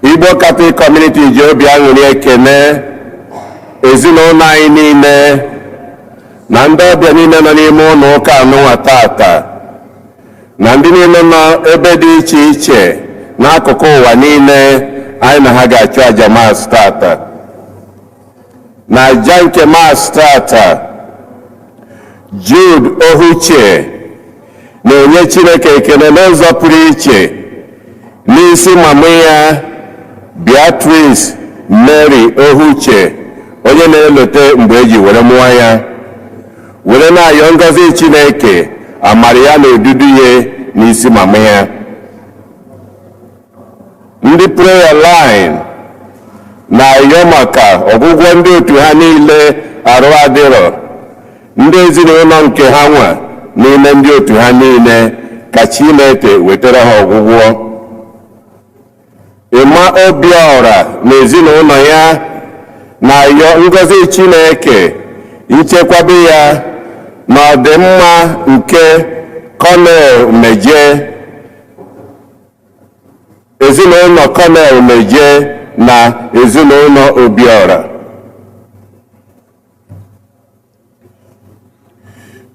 Igbo Catholic Community ji obi aṅụrị ekene ezinụlọ anyị niile na ndị ọbịa niile nọ n'ime ụlọ ụka anụnwa tata na ndị niile nọ ebe dị iche iche n'akụkụ ụwa niile anyị na ha ga-achụ aja maasị tata. Na aja nke maasị tata, Jude Ohuche na-enye Chineke ekele n'ụzọ pụrụ iche n'isi mama ya Beatrice Mary Ohuche, onye na-elote mgbe eji were mụọ ya, were na-ayọ ngọzi Chineke amara ya na odudu ya n'isi mama ya. Ndị prayer line na-ayọ maka ọgwụgwọ ndị otu ha niile arụ adịrọ, ndị ezinụlọ nke ha nwa n'ime ndị otu ha niile, ka Chineke wetara ha ọgwụgwọ. Ịma Obiora na ezinụlọ ya na-ayọ ngọzi Chineke nchekwaba ya na ọdịmma nke Colonel Meje, ezinụlọ Colonel Meje na ezinụlọ Obiora.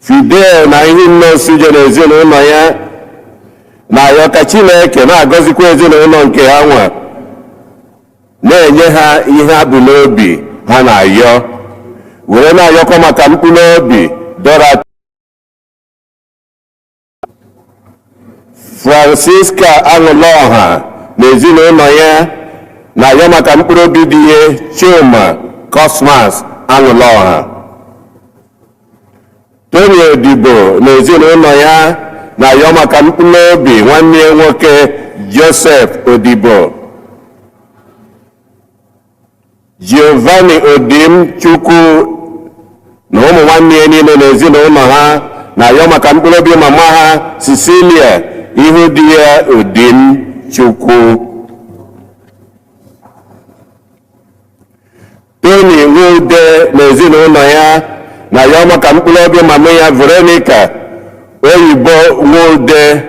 Fidel na ihe nnosujo na ezinụlọ ya na-ayọ ka Chineke na-agọzikwa ezinụlọ nke ha nwa, na-enye ha ihe ha bụ n'obi ha na-ayọ, were na-ayọkwa maka mkpụrụ obi Dora Francisca Aṅụlọha na ezinụlọ ya na-ayọ maka mkpụrụ obi dị ihe Chuma Cosmas Aṅụlọha. Tony Odibo na ezinụlọ ya na-ayọ maka mkpụrụ obi nwanne ya nwoke Joseph Odibo. Giovanni Odim Chukwu na ụmụ nwanne ya niile na ezinụlọ ha na-ayọ maka mkpụrụ obi mama ha Cecilia ihu di ya Odim Chukwu. Tony Nwude na ezinụlọ ya na-ayọ maka mkpụrụ obi mama ya Veronica Oyibo Nwude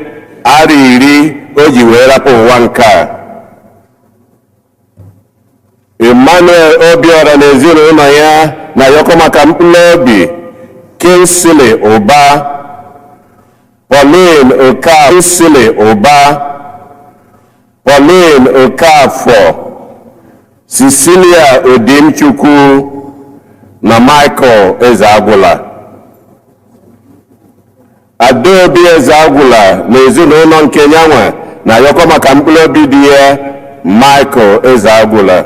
arọ 10 o ji wee rapụ ụwa nke a. Emmanuel Obiora na ezinụlọ ya na-ayọkọ maka mkpụrụ obi Kingsley Ụba, Pauline Okafọ, Cecilia Odimchukwu na Michael Ezeagwụla. Adaobi Ezeagwụla na ezinụlọ nke nyanwa na-ayọkọ maka mkpụrụ obi dị ya Michael Ezeagwụla.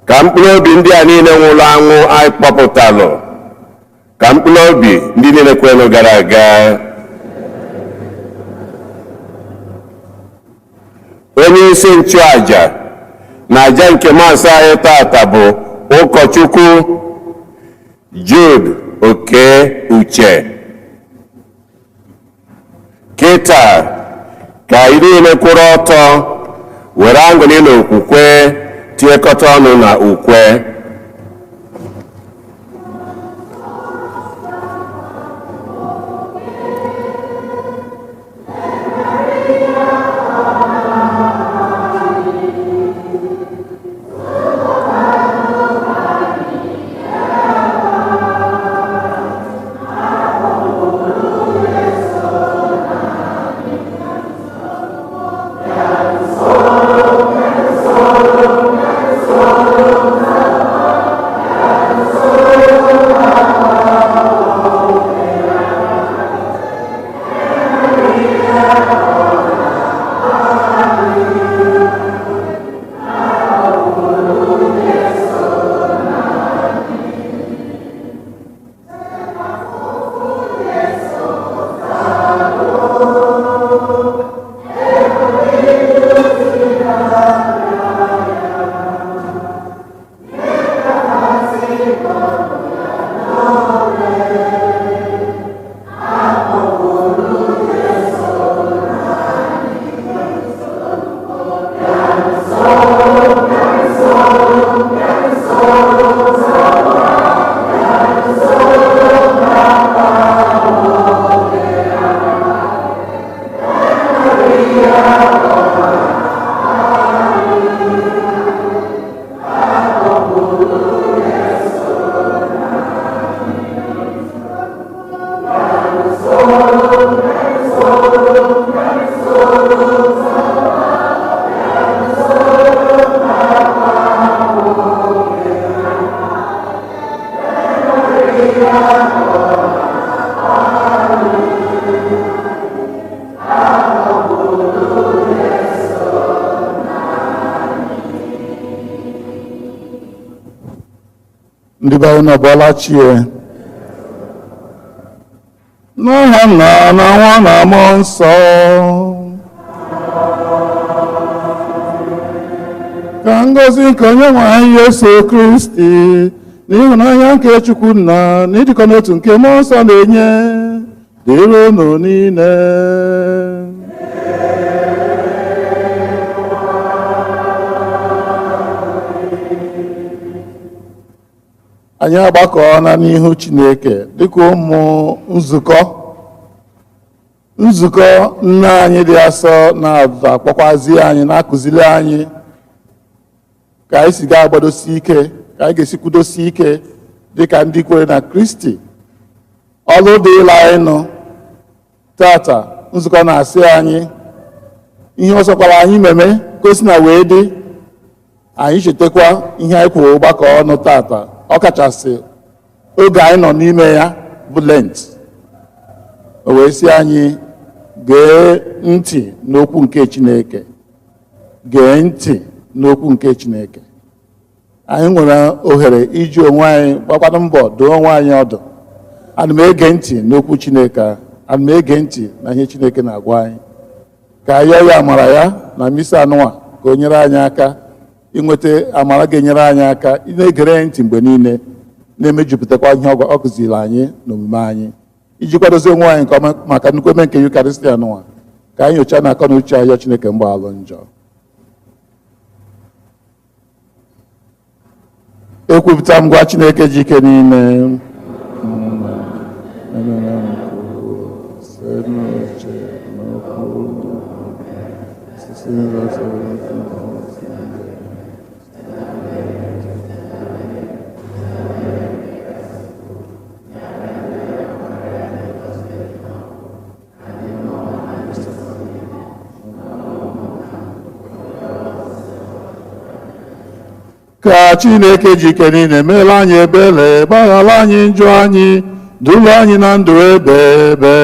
Ka mkpụrụ obi ndị a niile nwụrụ anwụ anyị kpọpụtalụ, ka mkpụrụ obi ndị niile kwenụ gara aga. Onye isi nchụaja na aja nke maasị anyị tata bụ ụkọchukwu Jude Oke Uche. Kịta ka anyị niile kwụrụ ọtọ were aṅụrị na okwukwe tiekọta ọnụ na ukwe. ndị be unu bọla chie n'aha Nna na Nwa na Mmụọ Nsọ. Ka ngọzi nke Onyenwe anyị Yesu Kristi na ịhụnanya nke Chukwu Nna na ịdịkọ n'otu nke Mmụọ Nsọ na-enye dịrị unu niile. Anyị agbakọọla n'ihu Chineke dịka ụmụ nzukọ nne anyị dị asọ na-akpọkwazi anyị na-akụziri anyị ka anyị si ga-agbadosi ike, ka anyị ga-esi kwudosi ike dịka ndị kwere na Kristi. Ọlụ dịla anyị nụ tata. Nzukọ na-asị anyị ihe ọsọkwara anyị meme ka o si na wee dị. Anyị chetakwa ihe anyị kwuru ọgbakọ ọnụ tata, ọkachasị oge anyị nọ n'ime ya bụ Lent. O wee sị anyị gee ntị n'okwu nke Chineke, gee ntị n'okwu nke Chineke. Anyị nwere ohere iji onwe anyị gbakwana mbọ doo onwe anyị ọdụ. Ana m ege ntị n'okwu Chineke, ana m ege ntị na ihe Chineke na-agwa anyị, ka anyị yọọ ya amara ya na misa anụnwa ka o nyere anyị aka inweta amara ga-enyere anyị aka na-egere ntị mgbe niile, na-emejupụtakwa ihe ọ kụziri anyị n'omume anyị, iji kwadozi onwe anyị nke ọma maka nnukwu eme nke Yukarịstị anụnwa. Ka anyị nyochaa na akọ na uche anyị Chineke mgbaalụ njọ. Ekwupụta m gwa Chineke ji ike niile ka Chineke ji ike niile meela anyị ebere, gbaghara anyị njọ anyị, dulie anyị na ndụ ebe ebe.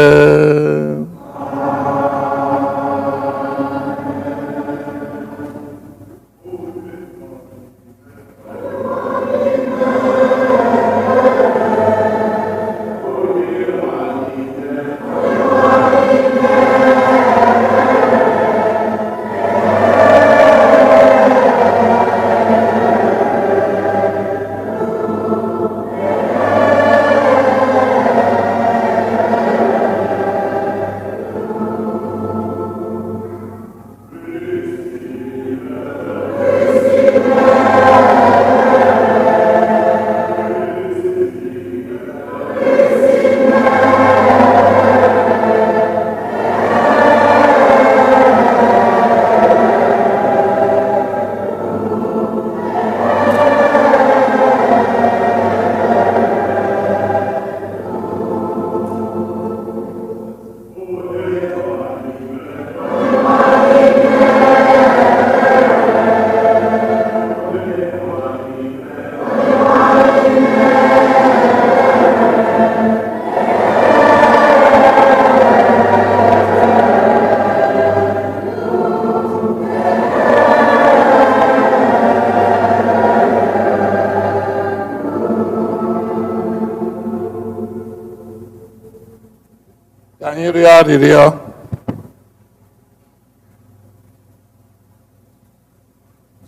Arịrịọ.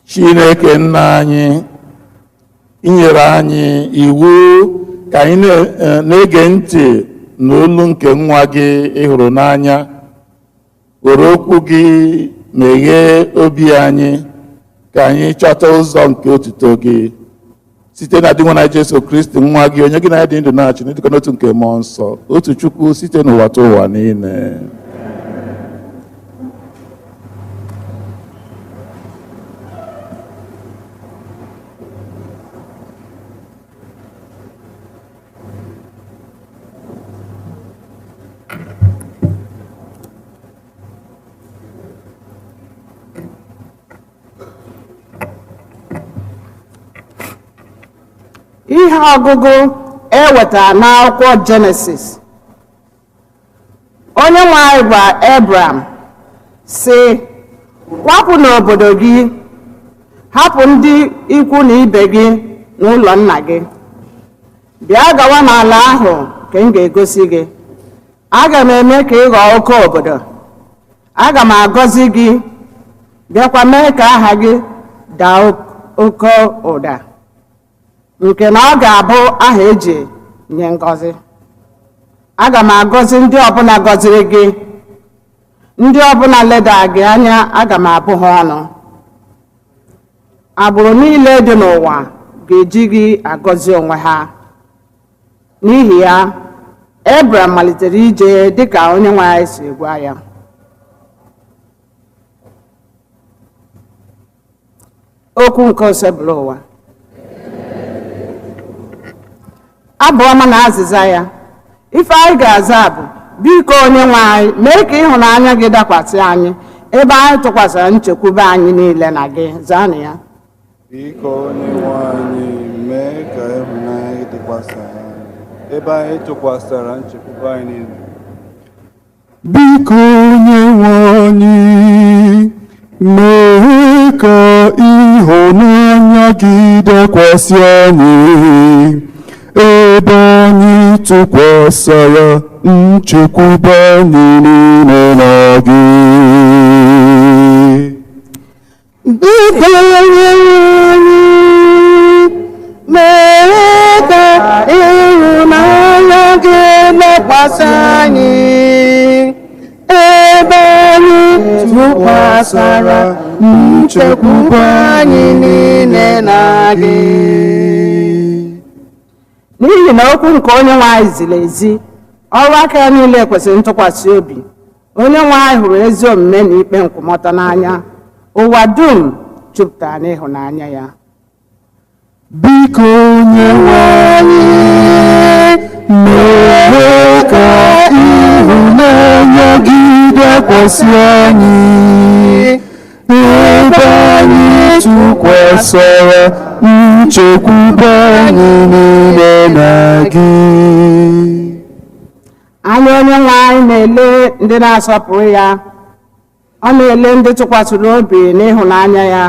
Chineke nna anyị, inyere anyị iwu ka anyị na-ege ntị n'olu nke nwa gị ịhụrụ n'anya, were okwu gị meghee obi anyị ka anyị chọta ụzọ nke otuto gị site na dị nwa na Jesu Kristi nwa gị, onye gị na ya dị ndụ na-achị n'ịdịkọ n'otu nke Mmụọ Nsọ, otu Chukwu site n'ụwa ta ụwa niile. Ihe ọgụgụ ewetara n'akwụkwọ Jenesis. Onye nwe anyị gwara Abraham sị, kwapụ n'obodo gị, hapụ ndị ikwu na ibe gị na ụlọ nna gị, bịa gawa n'ala ahụ ka m ga-egosi gị. Aga m eme ka ị ghọọ oke obodo. Aga m agọzi gị, bịakwa mee ka aha gị daa oke ụda, nke na ọ ga-abụ aha eji nye ngọzi. Aga m agọzi ndị ọbụla gọziri gị, ndị ọbụla leda gị anya aga m abụ ha ọnụ. Agbụrụ niile dị n'ụwa ga-eji gị agọzi onwe ha. N'ihi ya, Ebram malitere ije dịka Onyenwe anyị si gwa ya. Okwu nke osebụla ụwa. Abụ ọma na azịza ya. Ife anyị ga-aza bụ, biko Onyenwe anyị, mee ka ịhụnanya gị dakwasị anyị ebe anyị tụkwasịrị nchekwube anyị niile na gị. Zaanụ ya. Biko Onyenwe anyị, mee ka ịhụnanya gị dakwasị anyị ebe anyị tụkwasịrị nchekwube anyị niile. Biko Onyenwe anyị, mee ka ịhụnanya gị dakwasị anyị ebe anyị tụkwasịrị nchekwube anyị niile na gị. Biko Onyenwe anyị, mee ka ịhụnanya gị dakwasị anyị ebe anyị tụkwasịrị nchekwube anyị niile na gị. N'ihi na okwu nke Onyenwe anyị ziri ezi, ọrụ aka ya niile kwesịrị ntụkwasị obi. Onyenwe anyị hụrụ ezi omume na ikpe nkwụmọtọ n'anya. Ụwa dum jupụtara n'ịhụnanya ya. Biko Onyenwe anyị, mee ka ịhụnanya gị dakwasị anyị ebe anyị tụkwasịrị nchekwube anyị niile na gị. Anya Onyenwe anyị na-ele ndị na-asọpụrụ ya. Ọ na-ele ndị tụkwasịrị obi n'ịhụnanya ya,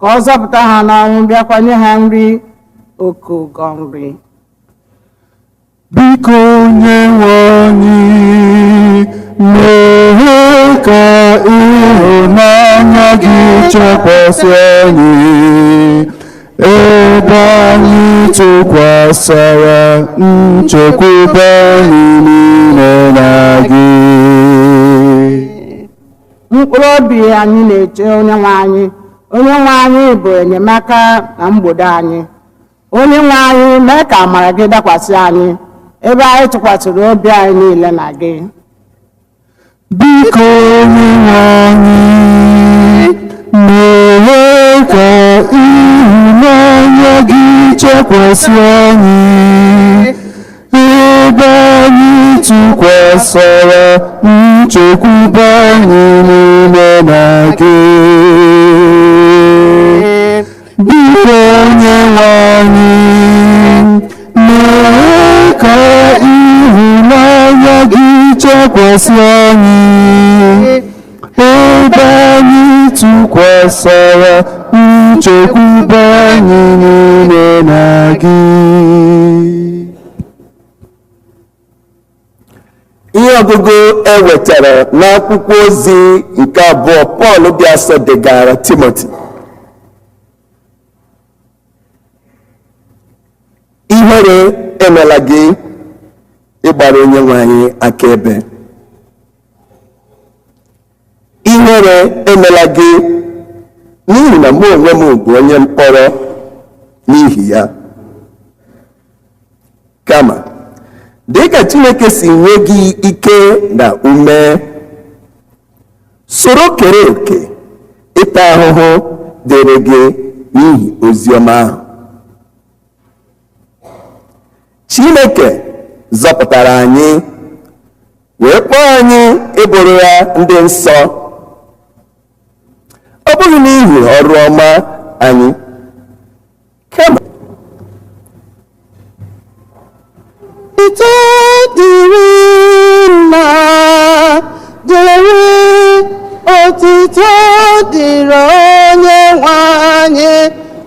ka ọ zọpụta ha n'ọnwụ, bịakwa nye ha nri oke ụgọ nri. Biko Onyenwe anyị, mee ka ịhụnanya gị chekwasị anyị ebe anyị tụkwasịrị nchekwube anyị niile na gị. Mkpụrụ obi anyị na-eche Onyenwe anyị. Onyenwe anyị bụ enyemaka na mgbede anyị. Onyenwe anyị, mee ka amara gị dakwasị anyị ebe anyị tụkwasịrị obi anyị niile na gị. Biko Onyenwe anyị, mee ka ịhụnanya gị chekwasị anyị ebe anyị tụkwasịrị nchekwube anyị niile na gị. Biko Onyenwe anyị, mee ka ịhụnanya gị chekwasị anyị ebe anyị tụkwasịrị nchekwube anyị niile na gị. Ihe ọgụgụ ewetara n'akwụkwọ ozi nke abụọ Pọl bịasọ degara Timoti. Ihere emela gị ịgbara Onyenwe anyị akaebe. Ihere emela gị n'ihi na mụ onwe m bụ onye mkpọrọ n'ihi ya. Kama dịka Chineke si nye gị ike na ume, soro kere oke ịta ahụhụ dịrị gị n'ihi ozi ọma ahụ. Chineke zọpụtara anyị wee kpọọ anyị ịbụrụ ya ndị nsọ, ọ bụghị n'ihi ọrụ ọma anyị, kama Ito dịrị Nna, dịrị otito dịrị Onyenwe anyị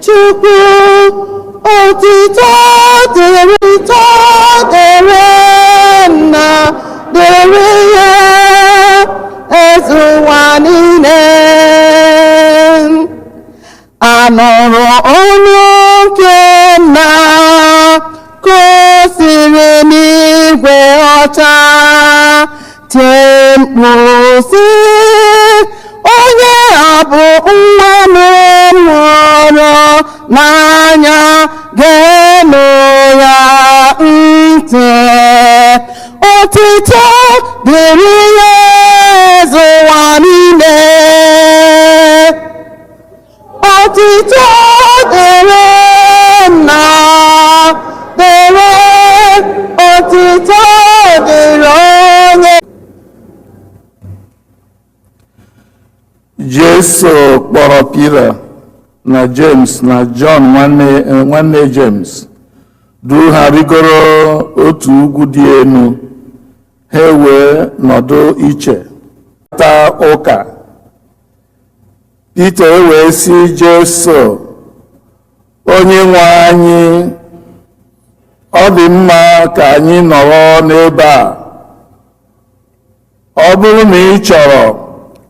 Chukwu Otito dịrị nna dịrị ya eze ụwa niile. Anụrụ olu nke nna ka o siri n'igwe ọcha tie mkpu sị, onye a bụ nwa m hụrụ n'anya, geenụ ya ntị. Otito dịrị ya eze ụwa niile. Otito dịrị nna dịrị, otito dịrị onye. Jesu kpọrọ Pita na James na John nwanne James duru ha rigoro otu ugwu dị elu, ha wee nọdụ iche ta ụka. Pita wee sị Jesu, onye nwe anyị, ọ dị mma ka anyị nọrọ n'ebe a. Ọ bụrụ na ị chọrọ,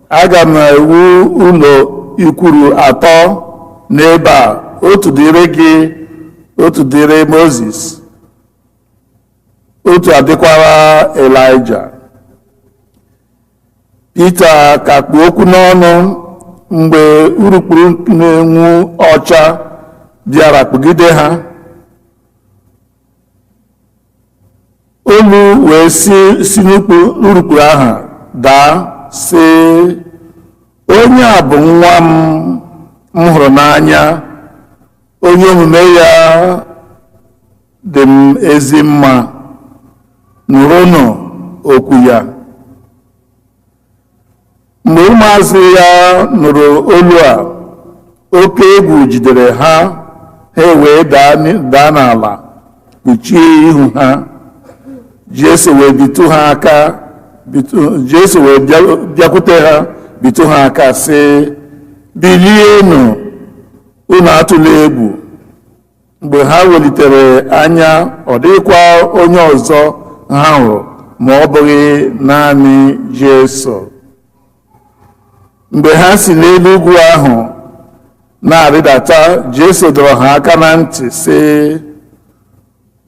aga m ewu ụlọ ikwuru 3 n'ebe a, otu dịrị gị, otu dịrị Moses, otu adịkwara Elijah. Pita ka kpu okwu n'ọnụ mgbe urukpuru na-enwu ọcha bịara kpugide ha. Olu wee si n'urukpuru ahụ daa sị, onye a bụ nwa m hụrụ n'anya, onye omume ya dị m ezi mma, nụrụnụ okwu ya. Mgbe ụmụazụ ya nụrụ olu a, oke egwu jidere ha, ha wee daa n'ala kpuchie ihu ha. Jesu wee bịakwute ha, bitu ha aka sị, bilienụ, unu atụla egwu. Mgbe ha welitere anya, ọ dịkwa onye ọzọ ha hụrụ ma ọ bụghị naanị Jesu. Mgbe ha si n'elu ugwu ahụ na-arịdata, Jesu dọrọ ha aka na ntị sị,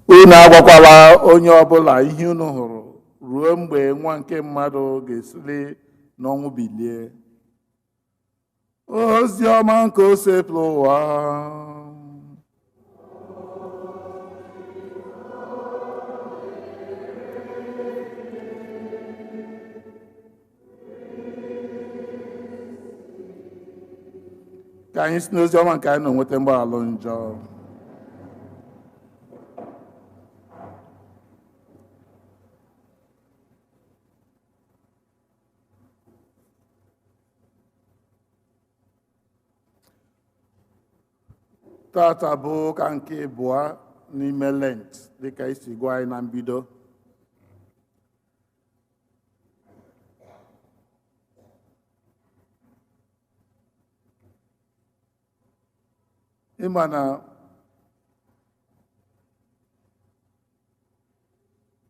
unu agwakwala onye ọbụla ihe unu hụrụ ruo mgbe nwa nke mmadụ ga-esili n'ọnwụ bilie. Ozi ọma nke o sepụrụ ụwa. Ka anyị si n'ozi ọma nke anyị na-enweta mgbaghara njọ. Tata bụ ụka nke abụọ n'ime Lent, dịka isi gwa anyị na mbido. Ịma na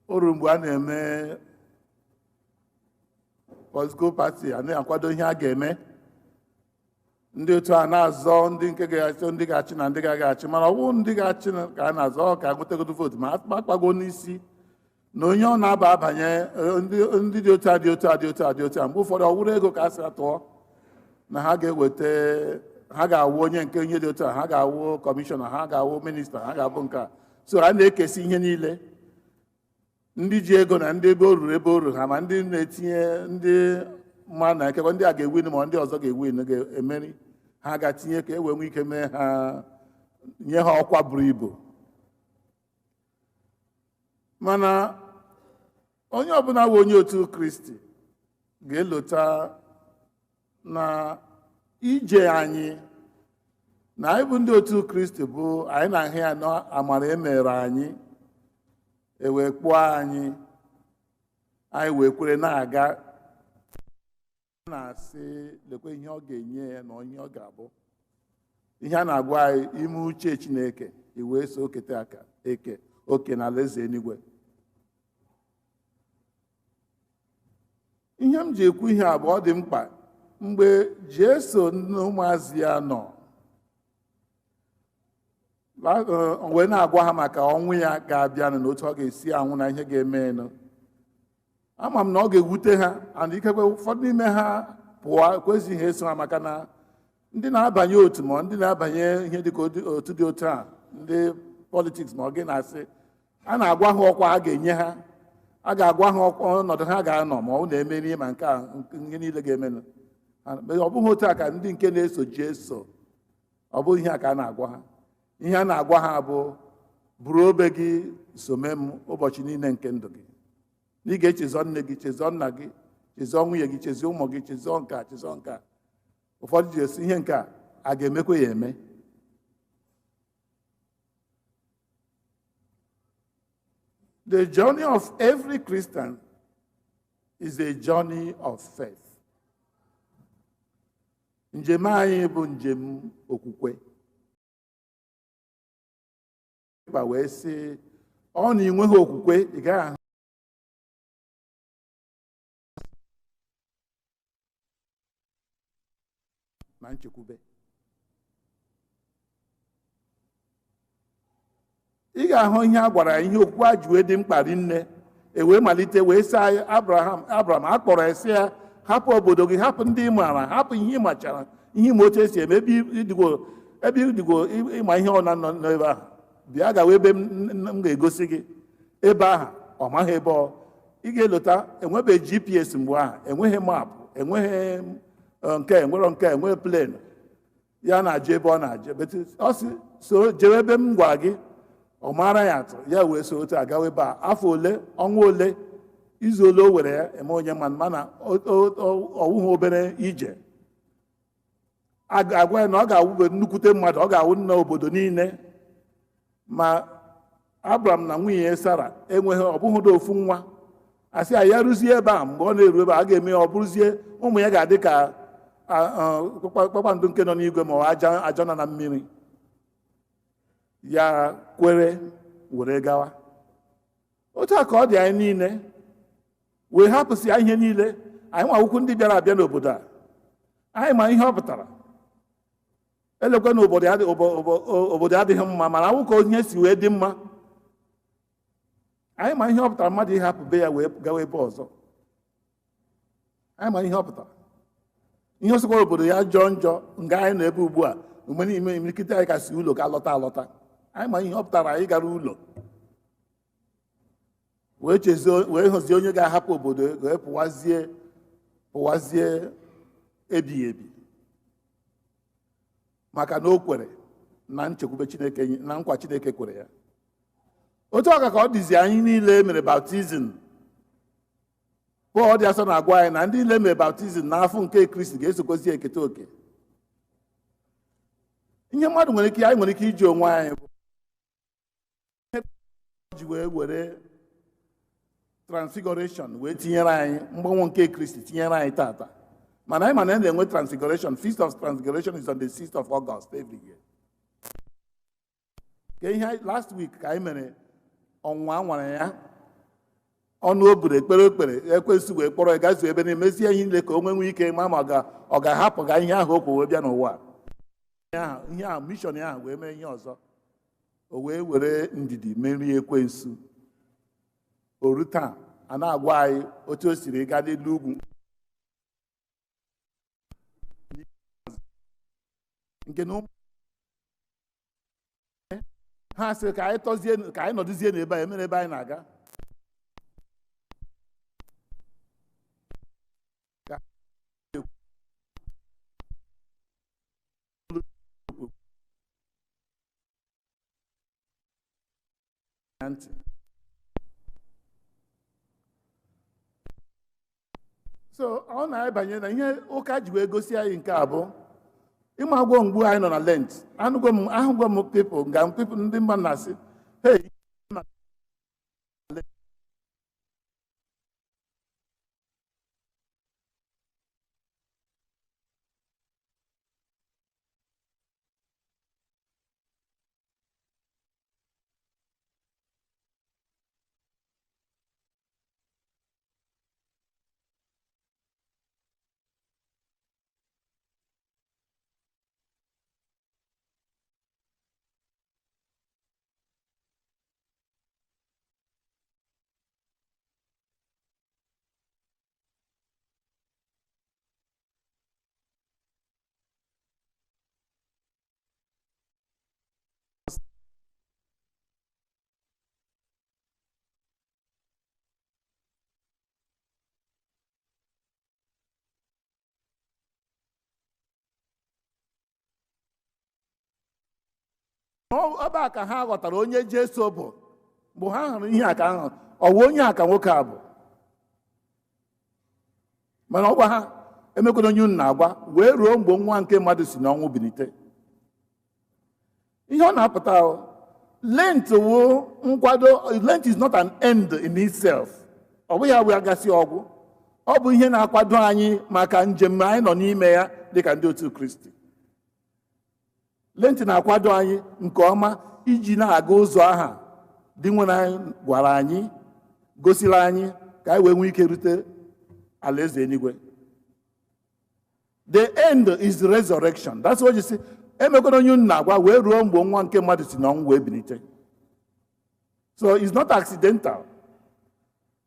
oru mgbe a na-eme political party, a na-akwado ihe a ga-eme, ndị otu a na-azọ ndị nke ga-achị, ndị ga-achị na ndị ga-agaghị achị, mana ọ bụrụ ndị ga-achị ka a na-azọ ka agụtegodo vootu, ma akpago n'isi na onye ọ na-aba abanye ndị dị otu a dị otu a dị otu a dị otu a, mgbe ụfọdụ ọ wụrụ ego ka a sị atụọ na ha ga-eweta, ha ga-awụ onye nke onye dị otu a, ha ga-awụ kọmishọna, ha ga-awụ minista, ha ga-abụ nke a. So ha na-ekesi ihe niile, ndị ji ego na ndị ebe o ruru ha, ma ndị na-etinye ndị mmadụ na ekekwa ndị a ga-ewin ma ndị ọzọ ga-ewin ga-emeri, ha ga-tinye ka e wee nwee ike mee ha, nye ha ọkwa buru ibu. Mana onye ọbụla bụ onye otu Kristi ga-elota na ije anyị na anyị bụ ndị otu Kristi bụ anyị na-ahụ ya na amara emere anyị, ewee kpụọ anyị wee kwere na-aga, na-asị lekwe ihe ọ ga-enye ya na onye ọ ga-abụ. ihe a na-agwa anyị ime uche Chineke iwee so okete aka eke oke na alaeze eluigwe. Ihe m ji ekwu ihe abụọ dị mkpa mgbe Jesu na ụmụazị ya nọ wee na-agwa ha maka ọnwụ ya ga-abịanụ na otu ọ ga-esi anwụ na ihe ga-emenụ. Ama m na ọ ga-ewute ha and ikekwe ụfọdụ n'ime ha pụọ ekwezighị eso ha maka na ndị na-abanye otu ma ndị na-abanye ihe dịka otu dị otu a ndị politiks ma ọ gị na-asị a na-agwa ha ọkwa a ga-enye ha, a ga-agwa ha ọnọdụ ha ga-anọ ma ọ na-emeri ma nke a ihe niile ga-emenụ. Ọ bụghị otu a ka ndị nke na-eso Jesu, ọ bụghị ihe a ka a na-agwa ha. Ihe a na-agwa ha bụ buru obe gị some m ụbọchị niile nke ndụ gị. Ị ga-echezọ nne gị, chezọ nna gị, chezọ nwunye gị, chezọ ụmụ gị, chezọ nke a, chezọ nke a. Ụfọdụ ji esi ihe nke a ga-emekwa ya eme. The journey of every Christian is a journey of faith. Njem anyị bụ njem okwukwe. Wee sị ọ na inweghị okwukwe ị gaghị ahụ na nchekwube. Ị ga-ahụ ihe a gwara ihe okwukwe a ji wee dị mkpa rinne ewee malite wee sị Abraham akpọrọ ya sị ya hapụ obodo gị, hapụ ndị ị maara, hapụ ihe ị machara, ihe ịma otu esi eme ebe ịdịgo ịma ihe ọ na-anọ n'ebe ahụ. Bịa gawa ebe m ga-egosi gị ebe ahụ. Ọ maghị ebe ị ga-elota. Enwebeghị GPS mgbe ahụ, enweghị maapụ, enweghị enweghị plen ya na-aje ebe ọ na-aje. Ọ sị soro jewe ebe m gwara gị. Ọ mara ya atụ ya wee so otu agawa ebe a. Afọ ole, ọnwa ole, izu ole o were ya eme onye mana ọwụghị obere ije. Agwa ya na ọ ga-awụbe nnukwute mmadụ, ọ ga-awụ nna obodo niile. Ma Abraham na nwunye ya Sara enweghị ọbụghị ofu nwa. Asị ya rụzie ebe a, mgbe ọ na-eru ebe a ga-eme ọ bụrụzie ụmụ ya ga-adị ka kpakpando nke nọ n'igwe ma ọ aja nọ na mmiri. Ya kwere were gawa. Otu a ka ọ dị anyị niile wee hapụsị ya ihe niile. Anyị nwa akwụkwọ ndị bịara abịa n'obodo a, anyị ma ihe ọ pụtara. Elekwe na obodo adịghị mma mana awụka onye si wee dị mma. Anyị ma ihe ọ pụtara mmadụ ịhapụ be ya wee gawa ebe ọzọ. Anyị ma ihe ọ pụtara. Ihe ọsọkwara obodo ya jọọ njọ nga anyị nọ ebe ugbu a mgbe n'ime imirikite anyị kasị ụlọ ka alọta alọta. Anyị ma ihe ọ pụtara anyị gara ụlọ wee hụzie onye ga-ahapụ obodo wee pụwazie ebighị ebi maka na o kwere na nchekwube Chineke na nkwa Chineke kwere ya. Otu aka ka ọ dịzi anyị niile mere baptizim. Pọl dị asọ na-agwa anyị na ndị niile mere baptizim n'afọ nke Kristi ga-esokwazi eketa oke. Ihe mmadụ nwere ike anyị nwere ike iji onwe anyị bụ ji wee were transfiguration wee tinyere anyị mgbanwe nke Kristi tinyere anyị tata. Mana anyị ma na na-enwe transfiguration. Feast of Transfiguration is on the 6th of August every year. Ka ihe last week ka anyị mere ọnwụnwa nwara ya ọnụ oburu ekpere Ekwensu wee kpọrọ gazuo ebe na-emezie ihe niile ka o nwee ike ma ọ ga-ahapụ ga ihe ahụ o kwu wee bịa n'ụwa. Ihe ahụ mishọn ahụ wee mee ihe ọzọ. O wee were ndidi merie Ekwensu. Oru taa a na-agwa anyị otu o siri gaa n'elu ugwu nke na ha sị ka anyị nọdụzie n'ebe a emere ebe anyị na-aga. So ọ na-ebanye na ihe ụka ji wee gosi anyị nke abụọ ịma agwọ mgbu anyị nọ na Lent. Ahụgwo m people ndị mba na-asị hey ebe a ka ha ghọtara onye Jesu bụ mgbe ha hụrụ ihe a ka ahụ ọwụ onye a ka nwoke a bụ. Mana ọgwa ha emekwara onye unu na-agwa wee ruo mgbe nwa nke mmadụ si n'ọnwụ bilite. Ihe ọ na-apụta Lent wụ nkwado. Lent is not an end in itself. Ọ bụghị ya wee agasị ọgwụ. Ọ bụ ihe na-akwado anyị maka njem anyị nọ n'ime ya dịka ndị otu Kristi. Lent na-akwado anyị nke ọma iji na-aga ụzọ aha dị nwere anyị gwara anyị, gosiri anyị ka anyị wee nwee ike rute alaeze eluigwe. The end is the resurrection. That's what you see. Emekwara onye unu na-agwa wee ruo mgbe nwa nke mmadụ si n'ọnwụ wee bilite. So it's not accidental.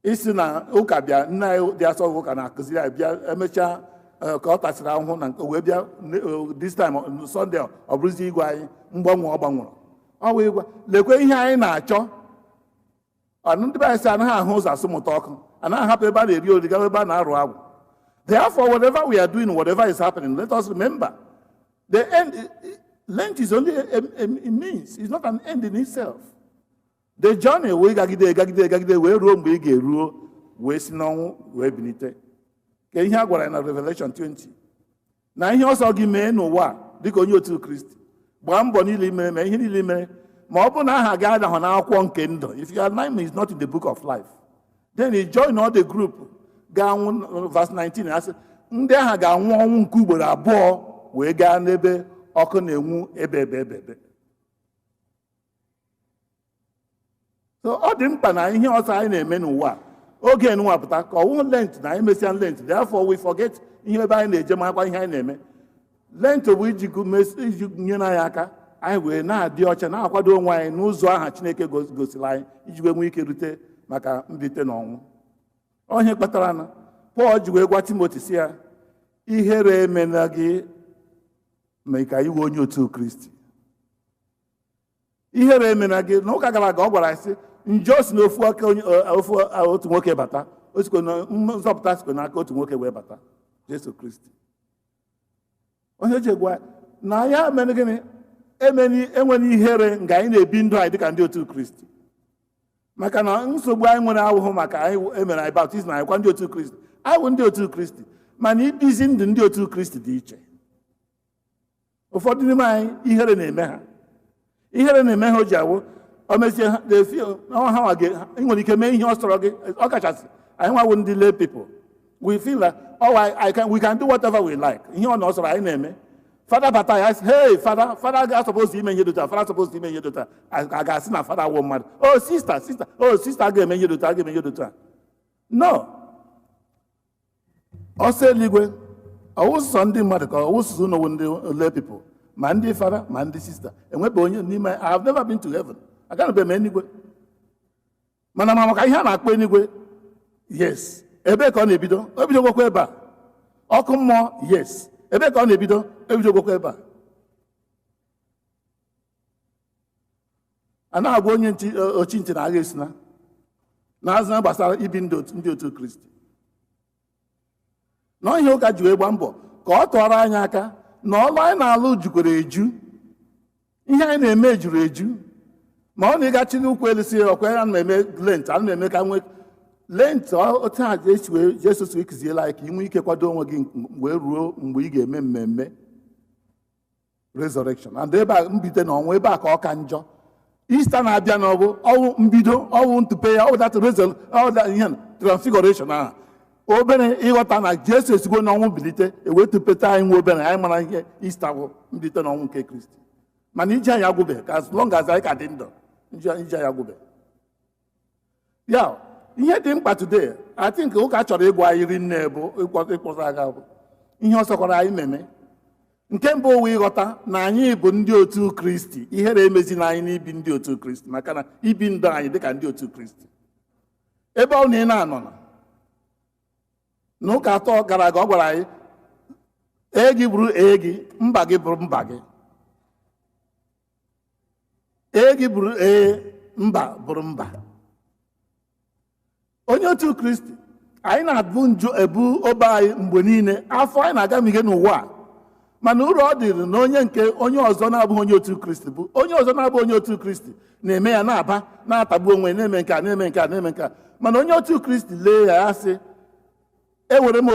Isi na ụka bịa, nna ya dị asọ ụka na-akụziri anyị bịa emechaa ka ọ tasịrị ahụhụ na wee bịa this time Sunday ọ bụrụzi igwe anyị mgbanwe ọ gbanwere. Ọ wee gwa lekwe ihe anyị na-achọ. Ndị be anyị sị anaghị ahụ ụzọ asụmụta ọkụ, anaghị ahapụ ebe a na-eri oriri gawa ebe a na-arụ agwụ. Therefore, whatever we are doing, whatever is happening, let us remember the end. Lent is only a means. It's not an end in itself. The journey we gagide wee ruo mgbe ị ga-eruo wee si n'ọnwụ wee bilite. Ka ihe a gwara na Revelation 20 na ihe ọsọ gị mee n'ụwa dịka onye otu Kristi gbaa mbọ niile mere ma ihe niile mere ma ọ bụ na aha gị adahụ n'akwụkwọ nke ndụ. If your name is not in the book of life, then you join all the group. Ga-anwụ verse 19 asị ndị agha ga-anwụ ọnwụ nke ugboro abụọ wee gaa n'ebe ọkụ na-enwu ebe. So ọ dị mkpa na ihe ọzọ anyị na-eme n'ụwa oge enwapụta ka ọwụ Lent na anyị mesịa Lent. Therefore we forget ihe ebe anyị na-eje makwa ihe anyị na-eme. Lent bụ iji nyere anyị aka anyị wee na-adị ọcha na-akwado onwe anyị n'ụzọ aha Chineke gosiri anyị iji wee nwee ike rute maka mbilite n'ọnwụ. Onye kpatara na Pọl ji wee gwa Timoti si ya ihere emela gị ma ka iwe onye otu Kristi. Ihere emela gị n'ụka gara aga ọ gwara anyị sị njọ si n'ofu aka otu nwoke bata, nzọpụta sikwa n'aka otu nwoke wee bata, Jesu Kristi. Onye ji gwa na ya mere gịnị enwere ihere nga anyị na-ebi ndụ anyị dịka ndị otu Kristi. Maka na nsogbu anyị nwere ahụhụ maka anyị emere anyị baptizim anyị kwa ndị otu Kristi. Anyị bụ ndị otu Kristi mana ibizi ndụ ndị otu Kristi dị iche. Ụfọdụ n'ime anyị ihere na-eme ha. Ihere na-eme ha o ji awụ o mezie ha nwere ike mee ihe ọ sọrọ gị. Ọ kachasị anyị nwawo ndị lay people. We feel that we can do whatever we like. Ihe ọ na ọ sọrọ anyị na-eme. Father bata ya sị, hey father ga supposed ime ihe dota, father supposed ime ihe dota. A ga-asị na father wụ mmadụ. Oh sister ga-eme ihe dota, ga-eme ihe dota. No. Ọsọ eluigwe ọwụsọ ndị mmadụ ka ọwụsụsụ n'owu ndị lay people, ma ndị father ma ndị sister. Enwebe onye n'ime I have never been to heaven. Agaghị m enigwe. Mana maka ihe a na-akpọ enigwe, yes. Ebe ka ọ na-ebido? O bidogokwa ebe a. Ọkụ mmụọ, yes. Ebe ka ọ na-ebido? Ebidogokwa ebe a. A na-agwa onye ochi ntị na agha esina na-azụ gbasara ibi ndị otu Kristi. Na ihe ụka ji wee gba mbọ ka ọ tụọrọ anyị aka na ọlụ anyị na-alụ jukwara eju, ihe anyị na-eme juru eju. Ma ọ na-ịgachiri ụkwụ elu si ọkwa ya na-eme Lent, a na-eme ka nwee Lent otu a Jesu si ekuziela anyị ka ị nwee ike kwado onwe gị wee ruo mgbe ị ga-eme mmemme resurrection. And ebe a mbite na ọnwụ ebe a ka ọ ka njọ. Easter na-abịa n'ọbụ ọwụ mbido ọwụ ntụpe ya ihe transfiguration ahụ obere ịghọta na Jesu esigbo n'ọnwụ bilite ewetụpeta anyị nwe obere anyị mara ihe Easter bụ mbilite n'ọnwụ nke Kristi. Mana ije anyị agwụbe ka as long as anyị ka dị ndụ ije anyị agwụbe. Ya ihe dị mkpa today, I think ụka chọrọ ịgwa anyị ri nne bụ ịkpọrọ aga bụ ihe ọ sọkwara anyị meme. Nke mbụ ụwa ịghọta na anyị bụ ndị otu Kristi. Ihere emezi na anyị n'ibi ndị otu Kristi maka na ibi ndụ anyị dịka ndị otu Kristi. Ebe ọ na ị na-anọ n'ụka atọ gara aga ọ gwara anyị gị bụrụ gị, mba gị bụrụ mba gị. Gị bụrụ mba bụrụ mba. Onye otu Kristi anyị na-abụ ebu obe anyị mgbe niile afọ anyị na-agamiga n'ụwa mana uru ọ dịrị na onye ọzọ na-abụghị onye otu Kristi bụ onye ọzọ na-abụghị onye otu Kristi na-eme ya na-aba na-atagbu onwe na-eme nke a na-eme nke a na-eme nke a, mana onye otu Kristi lee ya ya sị ewere m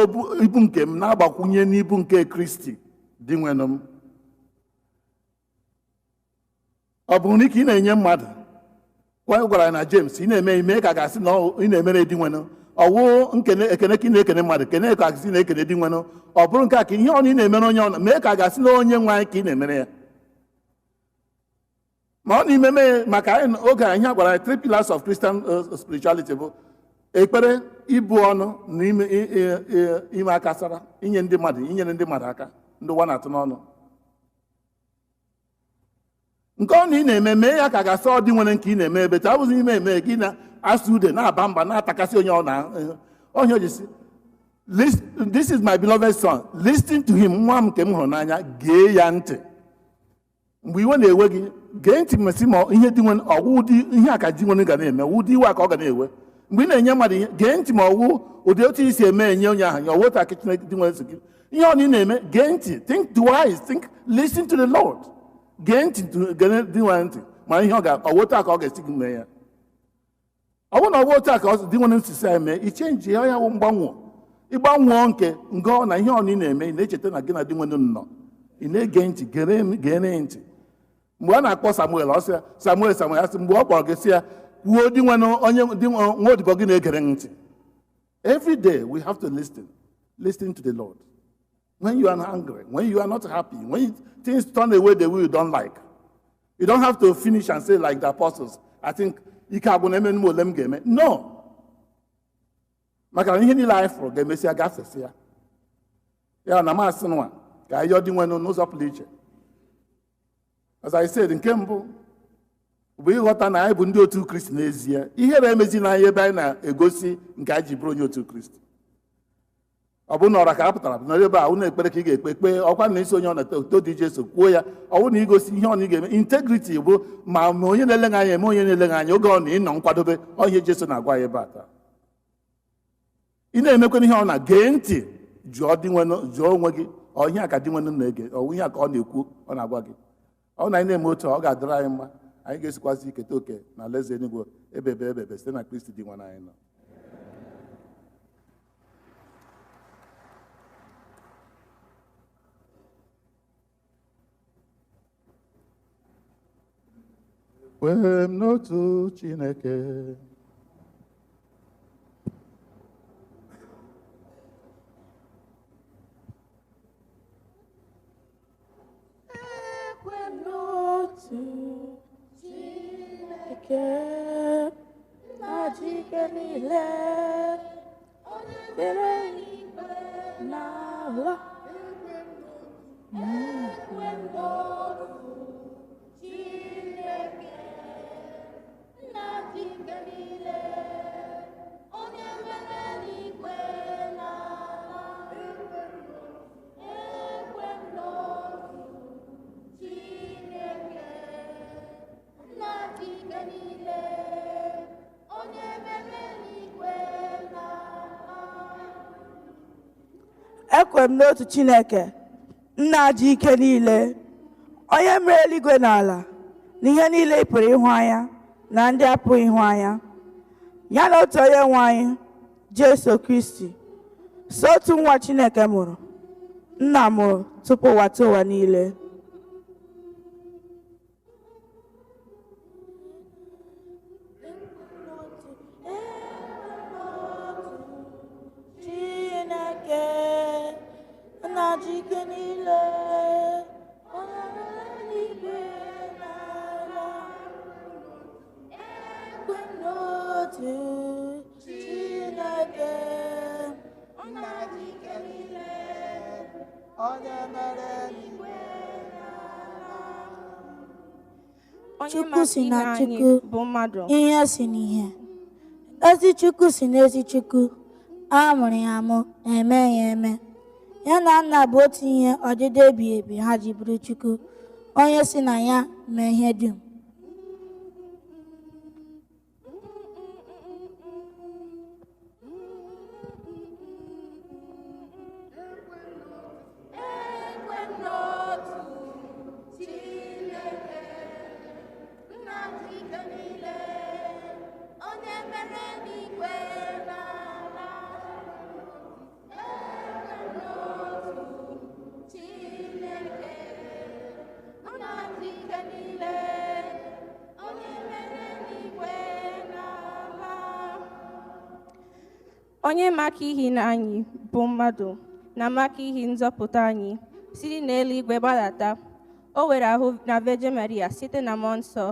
ibu nke m na-agbakwunye n'ibu nke Kristi dị nwenụ m. Ọ bụrụ na ike ị na-enye mmadụ onye gwara ya na James ị na-eme ime ka ga-asị na ị na-emere di nwenụ, ọwụ ekene ka ị na-ekene mmadụ kene ka gasị na-ekene di nwenụ, ọ bụrụ nke a ka ihe ọnụ ị na-emere onye ọna mee ka gasị na onye nwe anyị ka ị na-emere ya. Ma ọ na-ememe maka oge ihe a gwara ya 3 pillars of Christian spirituality bụ ekpere, ibu ọnụ na ime aka sara, inyere ndị mmadụ aka ndị ụwa na-atụ n'ọnụ. Nke ọ na ị na-eme mee ya ka gasị ọ dị nwere nke ị na-eme ebe ta abụghị ime eme gị na-asụ ude na-aba mba na-atakasị onye ọ na onye ojisi. This is my beloved son, listen to him. Nwa m nke m hụrụ n'anya, gee ya ntị. Mgbe iwe na-ewe gị, gee ntị mesị ma ihe dị nwere ọwụ ụdị ihe aka dị nwere ga na-eme ụdị iwe aka ọ ga na-ewe. Mgbe ị na-enye mmadụ ihe, gee ntị ma ọwụ ụdị otu isi eme enye onye ahụ ya ọwụta aka Chineke dị nwere nsogbu. Ihe ọ na ị na-eme, gee ntị, think twice, listen to the Lord. Gee ntị dị nwere ntị ma ihe ọwụta aka ọ ga-esi gị mee ya. Ọ bụrụ na ọwụta aka dị nwere nsisi ya mee, ichenji ya wụ mgbanwe. Ịgbanwụọ nke ngọ na ihe ọ na ị na-eme, ị na-echeta na gị na dị nwere nnọọ, ị na-ege ntị gere ntị. Mgbe a na-akpọ Samuel ọ sị Samuel asị mgbe ọ kpọrọ gị sị ya kwuo di nwenụ onye nwa odibo gị na-egere ntị. Every day we have to listen to the Lord. When you are angry, when you are not happy, when things turn away the way you don't like, you don't have to finish and say like the apostles, I think ike agwụ na-eme m ole m ga-eme. No, maka na ihe niile anyị fụrụ ga-emesịa gafesị ya. Ya na masị nwa ka anyị ọ dị nwenụ n'ụzọ pụrụ iche. As I said, nke mbụ bụ ịghọta na anyị bụ ndị otu Kristi n'ezie. Ihere emezi na anyị ebe anyị na-egosi nke anyị ji bụrụ onye otu Kristi. Ọ bụ na ọra ka a pụtara bụ na ebe a ụnụ ekpere ka ị ga-ekpe kpee ọkwa na isi onye ọ na-eto dị Jesu kwuo ya. Ọ bụ na igosi ihe ọ na ị ga-eme. Integrity bụ ma onye na-ele anya eme onye na-ele anya oge ọ na ịnọ nkwadobe ihe Jesu na-agwa ya ebe a taa. Ị na-emekwana ihe ọ na-gee ntị jụọ onwe gị ihe aka dị nwenụ na-ege ọ ihe aka ọ na-ekwu ọ na-agwa gị. Ọ na anyị na-eme otu ọ ga-adịrị anyị mma, anyị ga-esikwazi iketa oke na alaeze eluigwe ebebe site na Kristi dị nwa anyị nọ. Kwee m n'otu Chineke, na Chineke niile dere igwe n'ala. Ekwe n'otu Chineke na Chineke niile onye mere igwe n'ala. Ekwe n'otu Chineke na Chineke niile onye mere igwe n'ala. Ekwe m n'otu Chineke nna ji ike niile onye mere eluigwe n'ala na ihe niile ị pụrụ ịhụ anya na ndị apụghị ịhụ anya, ya na otu onye nwe anyị Jesu Kristi, so otu nwa Chineke mụrụ nna mụrụ tupu ụwa tụọ ụwa niile. Na Chineke niile onye mere igwe n'ala. Ekwe n'otu Chineke na Chineke niile onye mere igwe n'ala. Chukwu si na Chukwu bụ mmadụ, ihe si n'ihe. Ezi Chukwu si n'ezi Chukwu, a mụrụ ya amụ, eme ya eme. Ya na nna bụ otu ihe ọdịdị ebighị ebi ha ji bụrụ Chukwu, onye si na ya mee ihe dum. Ekwe n'otu onye maka ihi na anyị bụ mmadụ na maka ihi nzọpụta anyị siri n'eluigwe gbadata, o were ahụ na Virgin Maria site na mmụọ nsọ.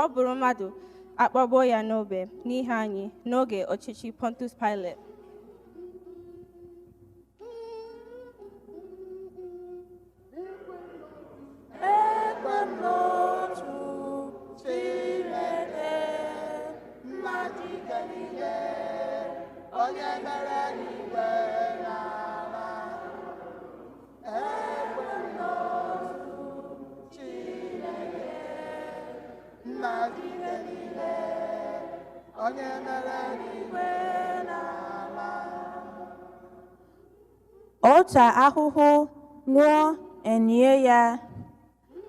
Ọ bụrụ mmadụ akpọgbuo ya n'obe n'ihe anyị n'oge ọchịchị Pontius Pilate. Otu ahụhụ nwụọ enye ya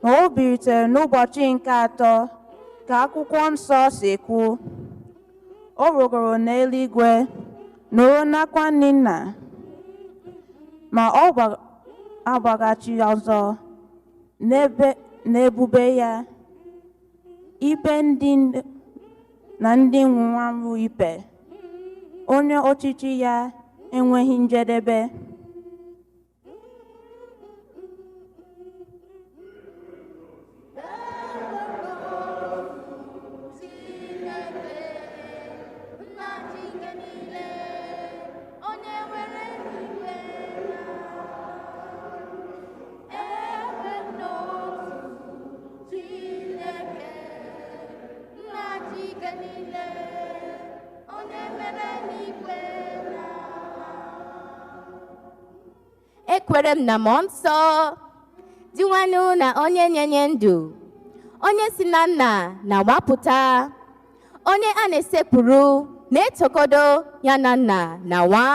na o bilitere n'ụbọchị nke atọ ka akwụkwọ nsọ si kwu. O rugoro n'eluigwe nọrọ n'aka nna, ma ọ agbaghachi ọzọ n'ebube ya ikpe ndị na ndị nwụrụ anwụ ikpe. Onye ọchịchị ya enweghị njedebe. Ekwere m na mmụọ nsọ dị nwanụ na onye nyenye ndụ, onye si na nna na-agbapụta, onye a na-esekpuru na-etokodo ya na nna na nwa,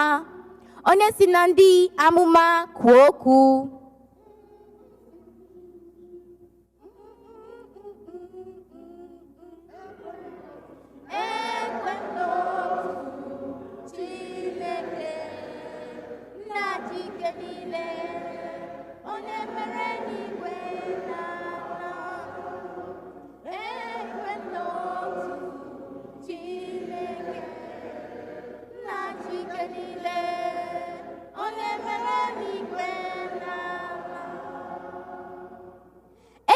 onye si na ndị amụma kwuo okwu.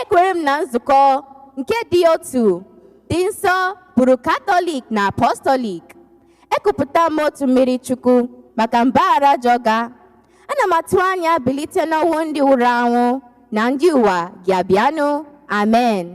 Ekwere m na nzukọ nke dị otu dị nsọ bụrụ Katọlik na Apọstọlik. Ekupụta m otu mmiri Chukwu maka mgbaghara jọga. Ana m atụ anya bilite n'ọnwụ ndị nwụrụ anwụ na ndị ụwa ga-abịanụ. Amen.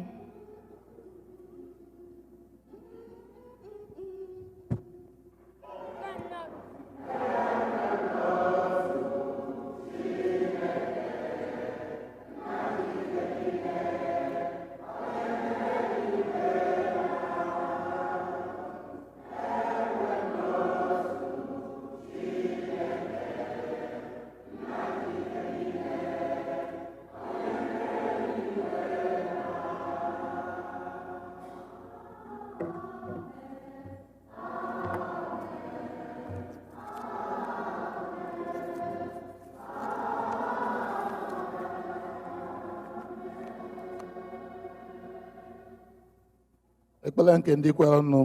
Ekpere nke ndị kwere ọnụ.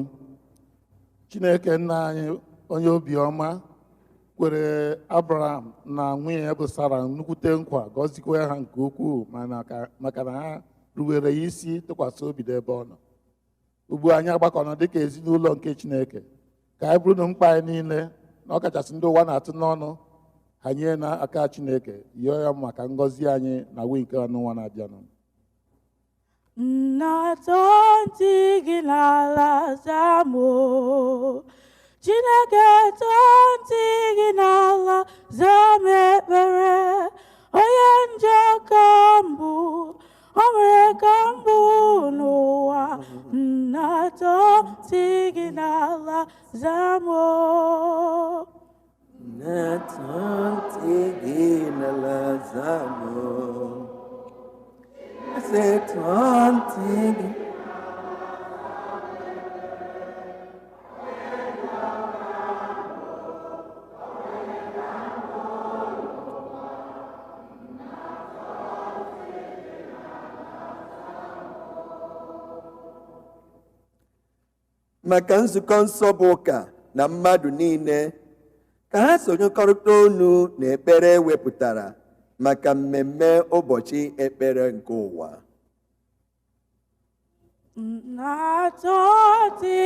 Chineke nna anyị onye obiọma kwere Abraham na nwunye ya bụ Sara nnukwute nkwa, gọzikwa ha nke ukwuu maka na ha ruwere ya isi tụkwasị obi n'ebe ọ nọ. Ugbu anyị agbakọnọ dịka ezinụlọ nke Chineke ka anyị bụrụ na mkpa anyị niile na ọkachasị ndị ụwa na-atụ n'ọnụ ha nye n'aka Chineke, yọọ ya maka ngọzi anyị na wee nke ọnụnwa na-abịanụ. Nnatọ ntị gị n'ala zamụ, Chineke tọọ ntị gị n'ala zam ekpere. Onye njọ ka mbụ, o mere ka mbụ n'ụwa. Nnatọ ntị gị n'ala zamụ. Nnatọ ntị gị n'ala zamụ. maka nzukọ nsọ bụ ụka na mmadụ niile ka ha sonyekọrịta ọnụ na ekpere wepụtara maka mmemme ụbọchị ekpere nke ụwa. Na-atọtị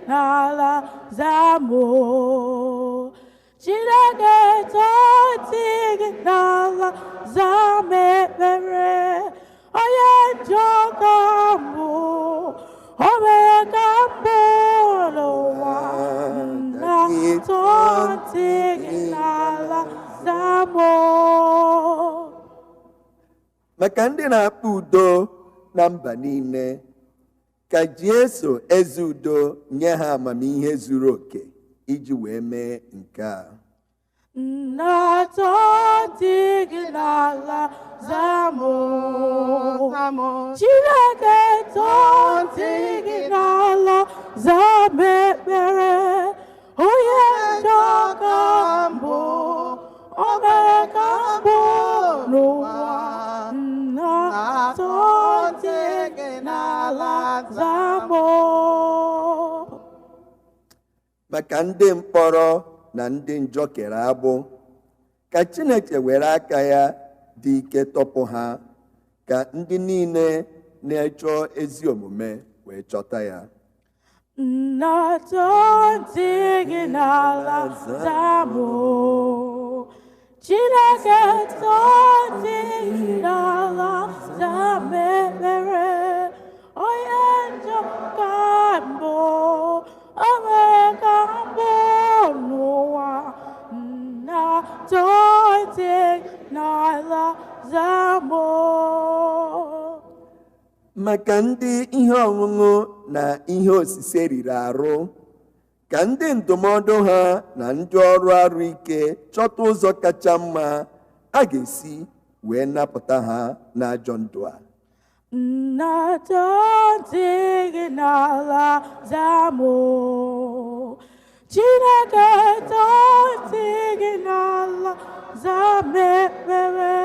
n'ala zamụ, Chineke tọtị gị n'ala zamụ ekpere, onye njọ ka mbụ, o mere ka mbụ n'ụwa. Na-atọtị gị n'ala zamụ. Maka ndị na-akpa udo na mba niile, ka Jesu eze udo nye ha amamihe zuru oke iji wee mee nke a. Na-atọtị gị n'ala zamụ, Chineke tọtị gị n'ala zamụ ekpere, onye njọ ka mbụ, o mere ka mbụ n'ụwa. Na-atọtị gị n'ala zamụ. Maka ndị mkpọrọ na ndị njọ kere agbụ, ka Chineke were aka ya dị ike tọpụ ha, ka ndị niile na-achọ ezi omume wee chọta ya. Na-atọtị gị n'ala zamụ, Chineke tọtị gị n'ala zamụ ekpere, onye njọ ka mbụ, o mere ka mbụ n'ụwa. Na-atọtị gị n'ala zamụ. Maka ndị ihe ọṅụṅụ na ihe osise riri arụ, ka ndị ndụmọdụ ha na ndị ọrụ arụ ike chọta ụzọ kacha mma a ga-esi wee napụta ha n'ajọ ndụ a. Na-atọtị gị n'ala zamụ, Chineke tọtị gị n'ala zamụ ekpere,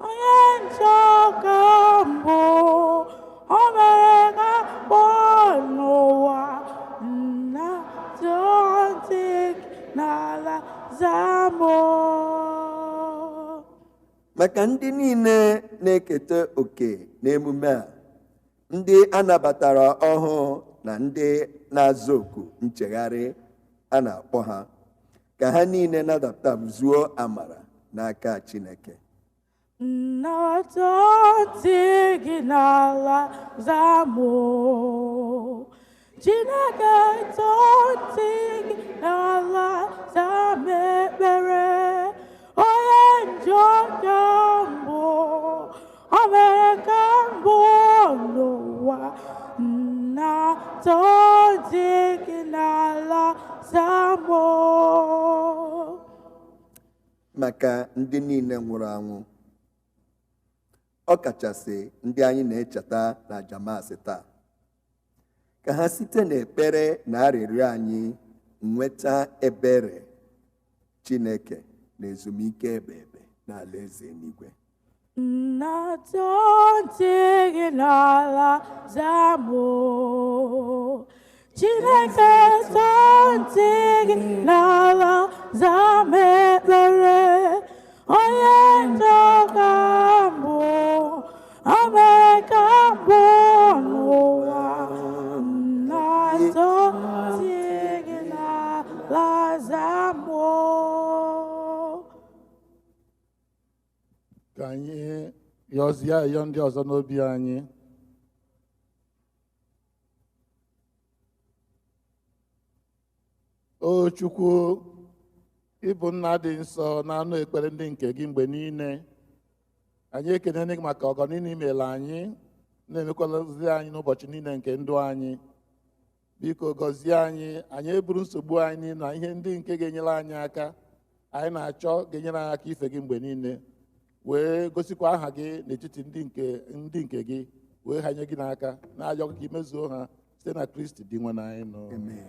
onye njọ ka mbụ, o mere ka mbụ n'ụwa. Na-atọtị gị n'ala zamụ. Maka ndị niile na-eketa oke n'emume a, ndị a nabatara ọhụụ na ndị na-aza oku nchegharị a na-akpọ ha, ka ha niile nadabtazuo amara n'aka Chineke. Na-atọtị gị n'ala zamụ, Chineke tọtị gị n'ala zamụ ekpere, onye njọ ka mbụ, o mere ka mbụ n'ụwa. Na-atọtị gị n'ala zamụ. Maka ndị niile nwụrụ anwụ, ọ kachasị ndị anyị na-echeta na jamasị taa, ka ha site n'ekpere na arịrịọ anyị nweta ebere Chineke na ezumike ebe n'ala eze eluigwe. Na-atọtị gị n'ala zamụ, Chineke tọtị gị n'ala zamụ ekpere, onye njọ ka mbụ, o mere ka mbụ n'ụwa. Na-atọtị gị n'ala zamụ. Ka anyị yọzie ayọ ndị ọzọ n'obi anyị. O Chukwu, ịbụ nna dị nsọ na-anụ ekpere ndị nke gị mgbe niile, anyị ekene gị maka ọganihu imela anyị, na-emekwalazi anyị n'ụbọchị niile nke ndụ anyị. Biko gọzie anyị, anyị eburu nsogbu anyị na ihe ndị nke ga-enyere anyị aka anyị na-achọ ga-enyere anyị aka ife gị mgbe niile, wee gosikwa aha gị n'etiti ndị nke gị, wee hanye gị n'aka, na-ajọ ka imezuo ha site na Kristi dị nwe anyị nọ. Amen.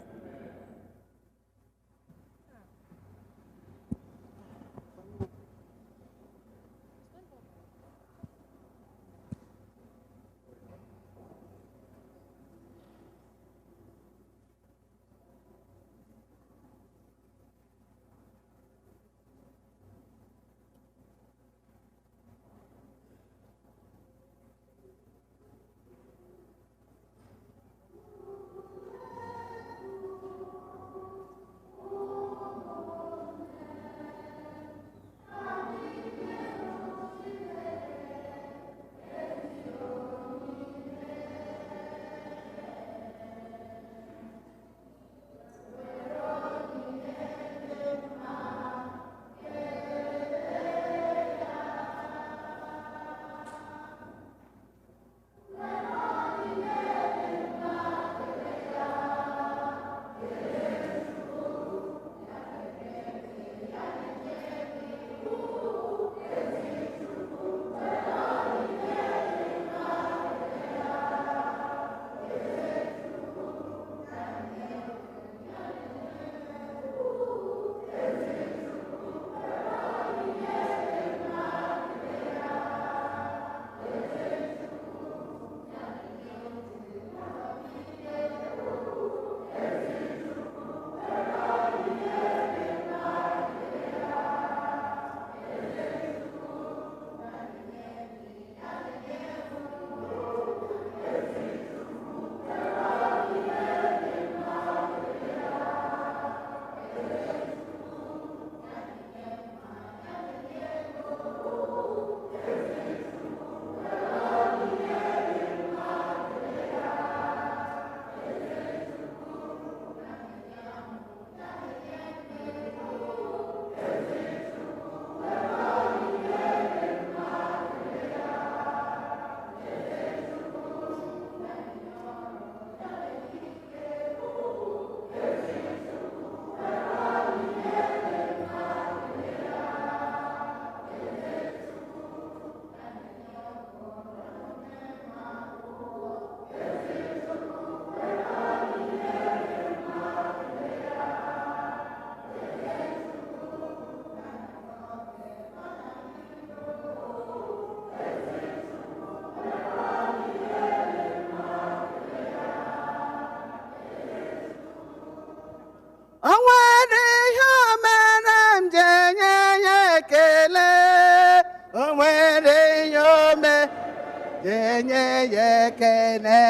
ga-enye ya ekele.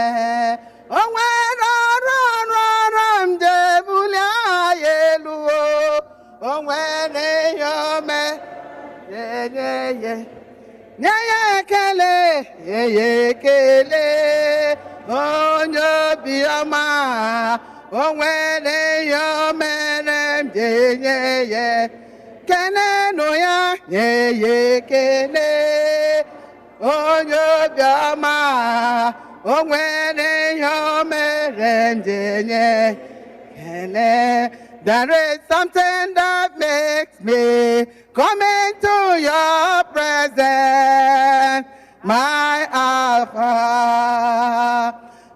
O nwere ọrụ m ga-ebuli aha ya elu. O nwere ihe ome ga-enye ya. Nye ya ekele, nye ya ekele, onye obiọma. O nwere ihe o mere m ga-enye ya. Kenenụ ya, nye ya ekele, onye obiọma. O nwere ihe o mere m ga-enye ekele. There is something that makes me come into your presence, my Alpha.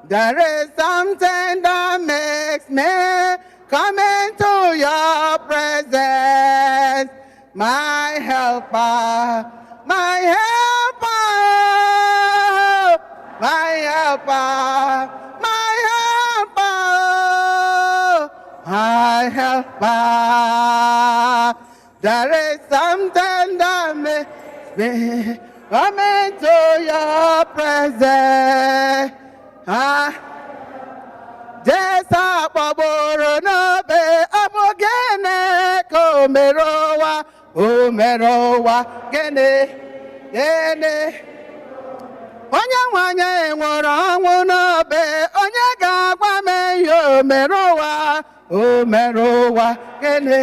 There is something that makes me come into your presence, my helper, my helper, my helper, my helper, my helper. There is something that makes me come into your presence. Jesa kpọgburu n'obe, ọ bụ gịnị ka o mere ụwa, gịnị. Onye nwanyị nwụrụ ọnwụ n'obe, onye ga-agwa m ihe o mere ụwa, gịnị.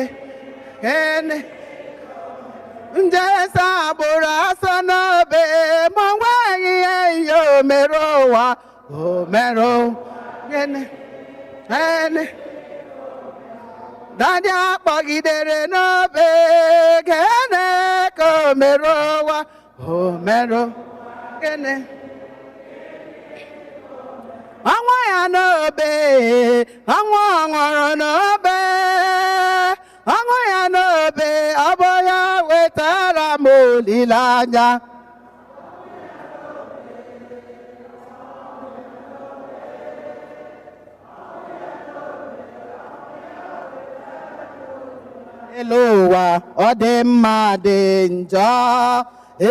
Jesa gburu asọ n'obe, ma o nweghị ihe o mere ụwa, gịnị. Daddy akpọgidere n'obe, gịnị ka o mere ụwa, gịnị. Ọnwụ ya n'obe, ọnwụ ọ ṅụrụ n'obe, ọnwụ ya n'obe, ọ bụ ya wetara m olileanya. Elu ụwa ọ dị mma dị njọ,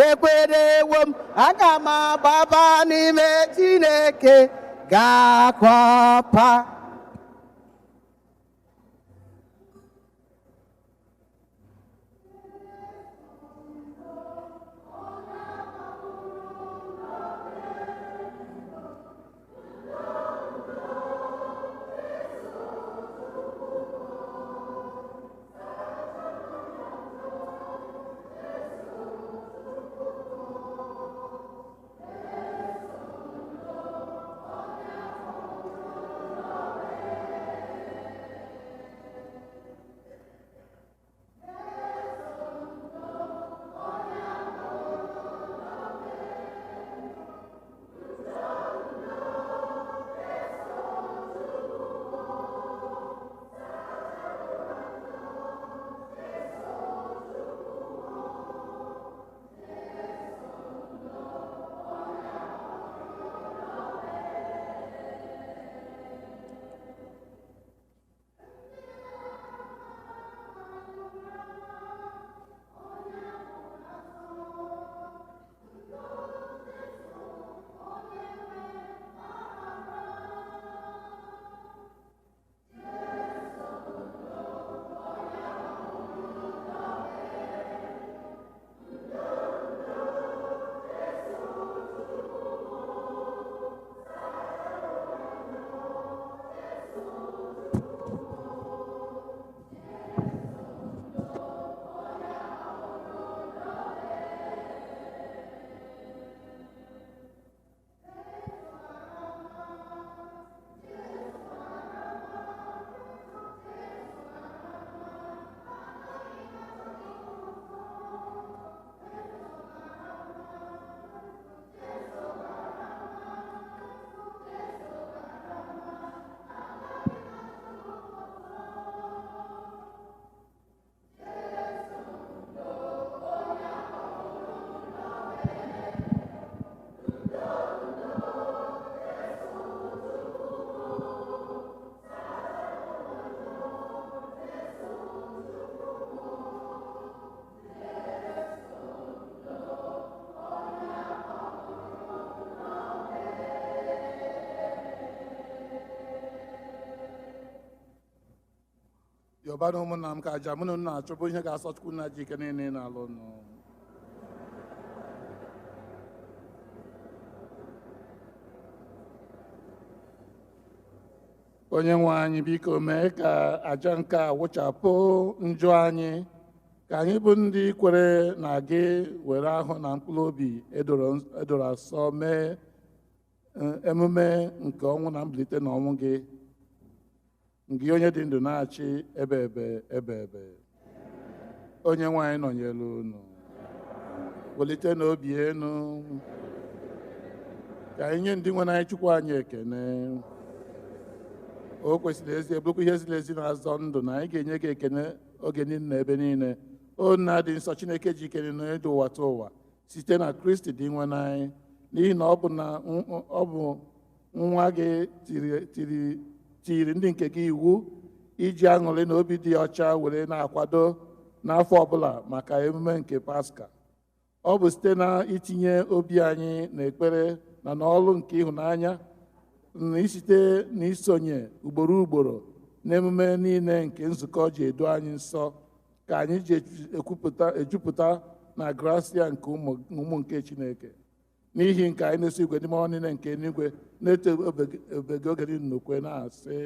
ekwerewo m, aga m agbaba n'ime Chineke ga-akwọpa. yọba na ụmụnna m ka aja mụ na unu na-achọ bụ ihe ga-asọ Chukwu nna ji ike niile na-alụ nụ. onye nwe anyị biko mee ka aja nke a wụchapụ njọ anyị, ka anyị bụ ndị kwere na gị were ahụ na mkpụrụ obi edoro asọ mee emume nke ọnwụ na mbilite na ọnwụ gị, gị onye dị ndụ na-achị ebe ebe. onye nwe anyị nọnyere unu, welite n'obi enu ka anyị nye ndị nwe anyị Chukwu anyị ekene. o kwesịrị ezi ebụrụkwa ihe ziri ezi na-azọ ndụ na anyị ga-enye gị ekene oge niile na ebe niile. o nna dị nsọ Chineke ji ikere na edu ụwa tụ ụwa site na Kristi dị nwe anyị, n'ihi na ọ bụ nwa gị tiri ndị nke gị iwu iji aṅụrị na obi dị ọcha were na-akwado n'afọ ọbụla maka emume nke Paska. ọ bụ site na itinye obi anyị na ekpere na n'ọrụ nke ịhụnanya na isite na isonye ugboro n'emume niile nke nzukọ ji edo anyị nsọ ka anyị ji ejupụta na gracia nke ụmụ nke Chineke. n'ihi nke anyị na-eso igwe ndị mmụọ niile nke eluigwe na-eto obege oge niile n'okwe na-asị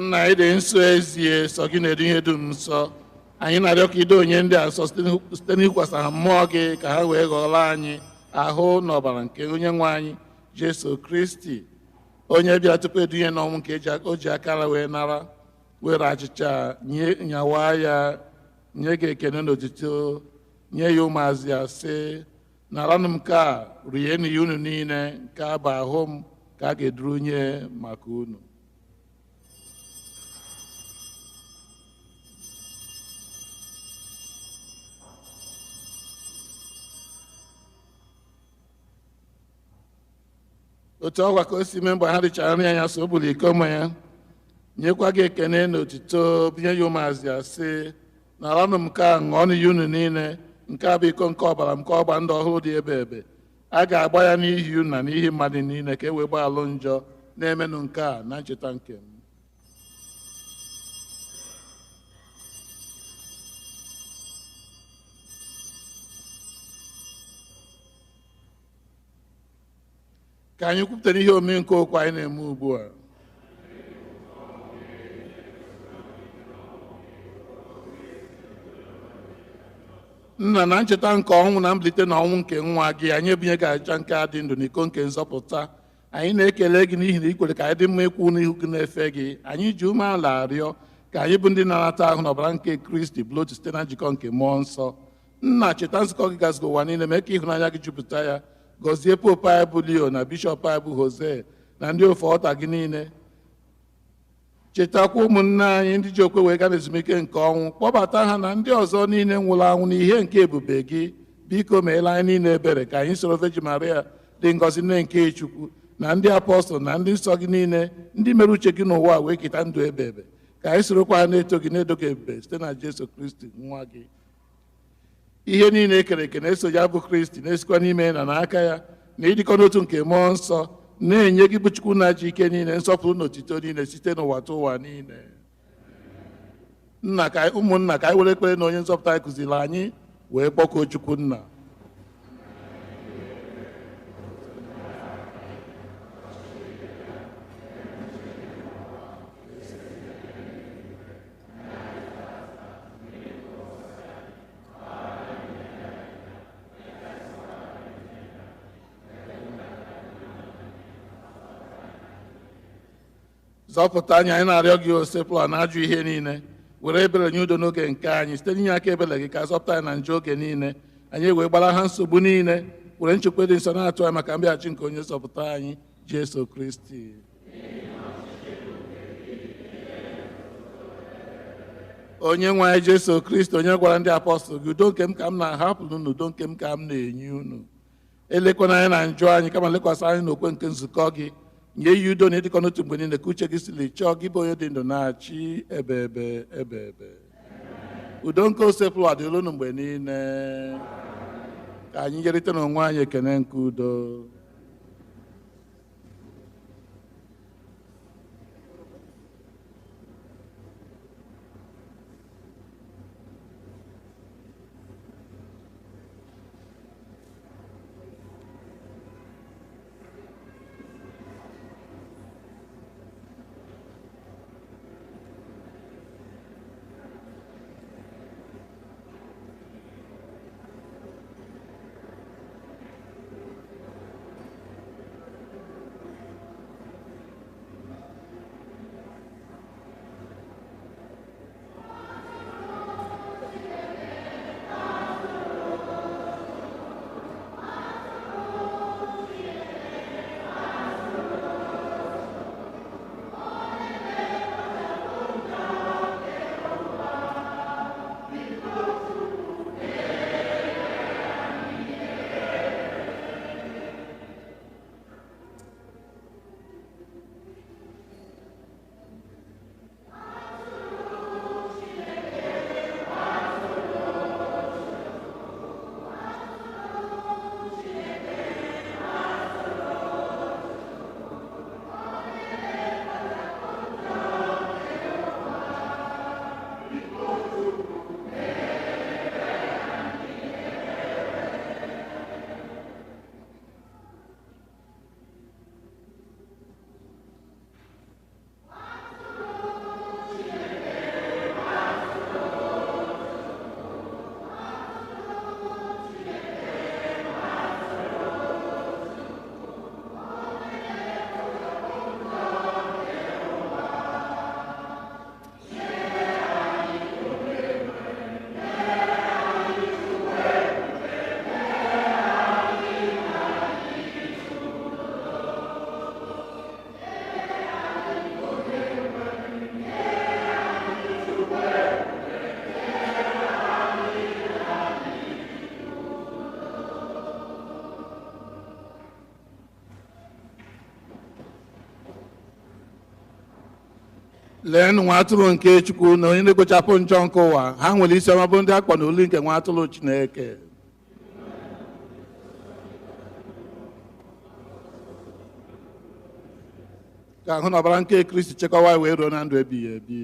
nna anyị dị nsọ ezie, sọ gị na-edu ihe dum nsọ. anyị na-arịọ ka ido onye ndị a nsọ site n'ikwasa ha mmụọ gị ka ha wee ghọrọ anyị ahụ na ọbara nke onye nwe anyị Jesu Kristi, onye bịara tupu edunye n'ọnwụ nke o ji akara wee nara, were achịcha nyawa ya, nye gị ekene n'otito, nye ya ụmụazị ya sị, naranụ m nke a, rienụ ya unu niile, nke a bụ ahụ m ka a ga-eduru nye maka unu. otu ọgwa ka o si mee mgbe ha richara nri anya so o buru iko mmanya, nyekwa gị ekene na otito, binye ya ụmụazị ya sị, naranụ m nke a, ṅụọnụ ya unu niile, nke a bụ iko nke ọbara m, nke ọgba ndụ ọhụrụ dị ebe a ga-agba ya n'ihi unu na n'ihi mmadụ niile ka e wee gbaalụ njọ, na-emenụ nke a na ncheta nke m. ka anyị kwupụtara ihe omimi nke okwu anyị na-eme ugbu a. Nna, na ncheta nke ọnwụ na mbilite na ọnwụ nke nwa gị, anyị ebunye gị aja nke adị ndụ n'iko nke nzọpụta. Anyị na-ekele gị n'ihi na ị kwere ka anyị dị mma ikwu n'ihu gị na-efe gị. Anyị ji umeala arịọ ka anyị bụ ndị na-anata ahụ n'ọbara nke Kristi bụrụ otu site na njikọ nke mmụọ nsọ. Nna, cheta nzukọ gị gazigo ụwa niile, mee ka ịhụnanya gị jupụta ya. Gọzie pope anyị bụ Leo na bishọp anyị bụ Jose na ndị ofe ọta gị niile. Chetakwa ụmụnne anyị ndị ji okwe wee gaa n'ezumike nke ọnwụ, kpọbata ha na ndị ọzọ niile nwụrụ anwụ n'ihe nke ebube gị. Biko meela anyị niile ebere ka anyị soro Virgin Maria dị ngọzi nne nke Chukwu na ndị apọstọl na ndị nsọ gị niile ndị mere uche gị n'ụwa wee keta ndụ ebe ebe, ka anyị sorokwa ha na-eto gị na-edo gị ebube site na Jesu Kristi nwa gị. Ihe niile ekere eke na-eso ya bụ Kristi na-esikwa n'ime na n'aka ya na ịdịkọ n'otu nke mmụọ nsọ na-enye gị bụ Chukwu na ji ike niile nsọpụrụ na otito niile site n'ụwa tụ ụwa niile. Nna, ka ụmụnna, ka anyị were ekpere na onye nzọpụta anyị kụziri anyị wee kpọkuo Chukwu nna. Zọpụta anyị, anyị na-arịọ gị osepụla na ajụ ihe niile, were ebere nye udo n'oge nke anyị site n'inye aka ebere gị ka zọpụta anyị na njọ oge niile. Anyị wee gbara ha nsogbu niile, were nchekwa dị nsọ na-atụ anyị maka mbịaghachi nke onye zọpụta anyị Jesu Kristi. Onye nwe anyị Jesu Kristi, onye gwara ndị apọstọl gị, udo nke m ka m na-ahapụ unu, udo nke m ka m na-enye unu. Elekwana anyị na njọ anyị, kama lekwasị anyị n'okwe nke nzukọ gị. Nye ya udo na ịdịkọ n'otu mgbe niile ka uche gị siri chọọ gị bụ onye dị ndụ na-achị ebe ebe ebe ebe. Udo nke osepụrụ adịrị unu mgbe niile. Ka anyị nyerịta n'onwe anyị ekene nke udo. lee nwa atụrụ nke Chukwu na onye na-ekpochapụ njọ nke ụwa. Ha nwere isi ọma bụ ndị akpọ n'olu nke nwa atụrụ Chineke. ka ahụ na ọbara nke Kristi chekwawa wee ruo na ndụ ebighị ebi.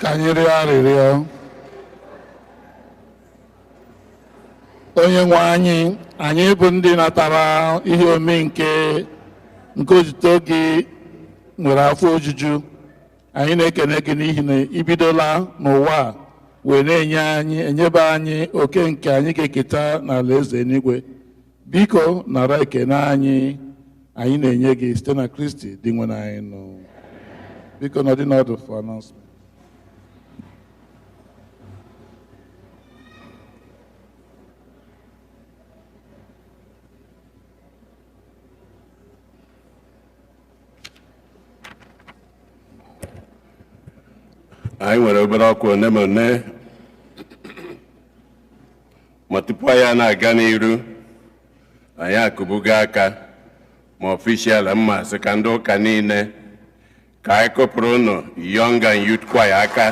Ka anyị rịọ arịrịọ. Onye nwe anyị, anyị bụ ndị natara ihe ome nke otuto gị nwere afọ ojuju. Anyị na-ekene gị n'ihi na ibidola n'ụwa wee enyebe anyị oke nke anyị ga-eketa n'ala eze eluigwe. Biko nara ekene anyị na-enye gị site na Kristi dị nwe anyị nọ. Biko nọdị n'ọdụ for announcement. Anyị nwere obere ọkụ one ma one ma tupu anyị na-aga n'iru anyị akụbugo aka ma ọfishial mma sị ka ndị ụka niile ka anyị kụpụrụ ụnụ Young and Youth Choir aka.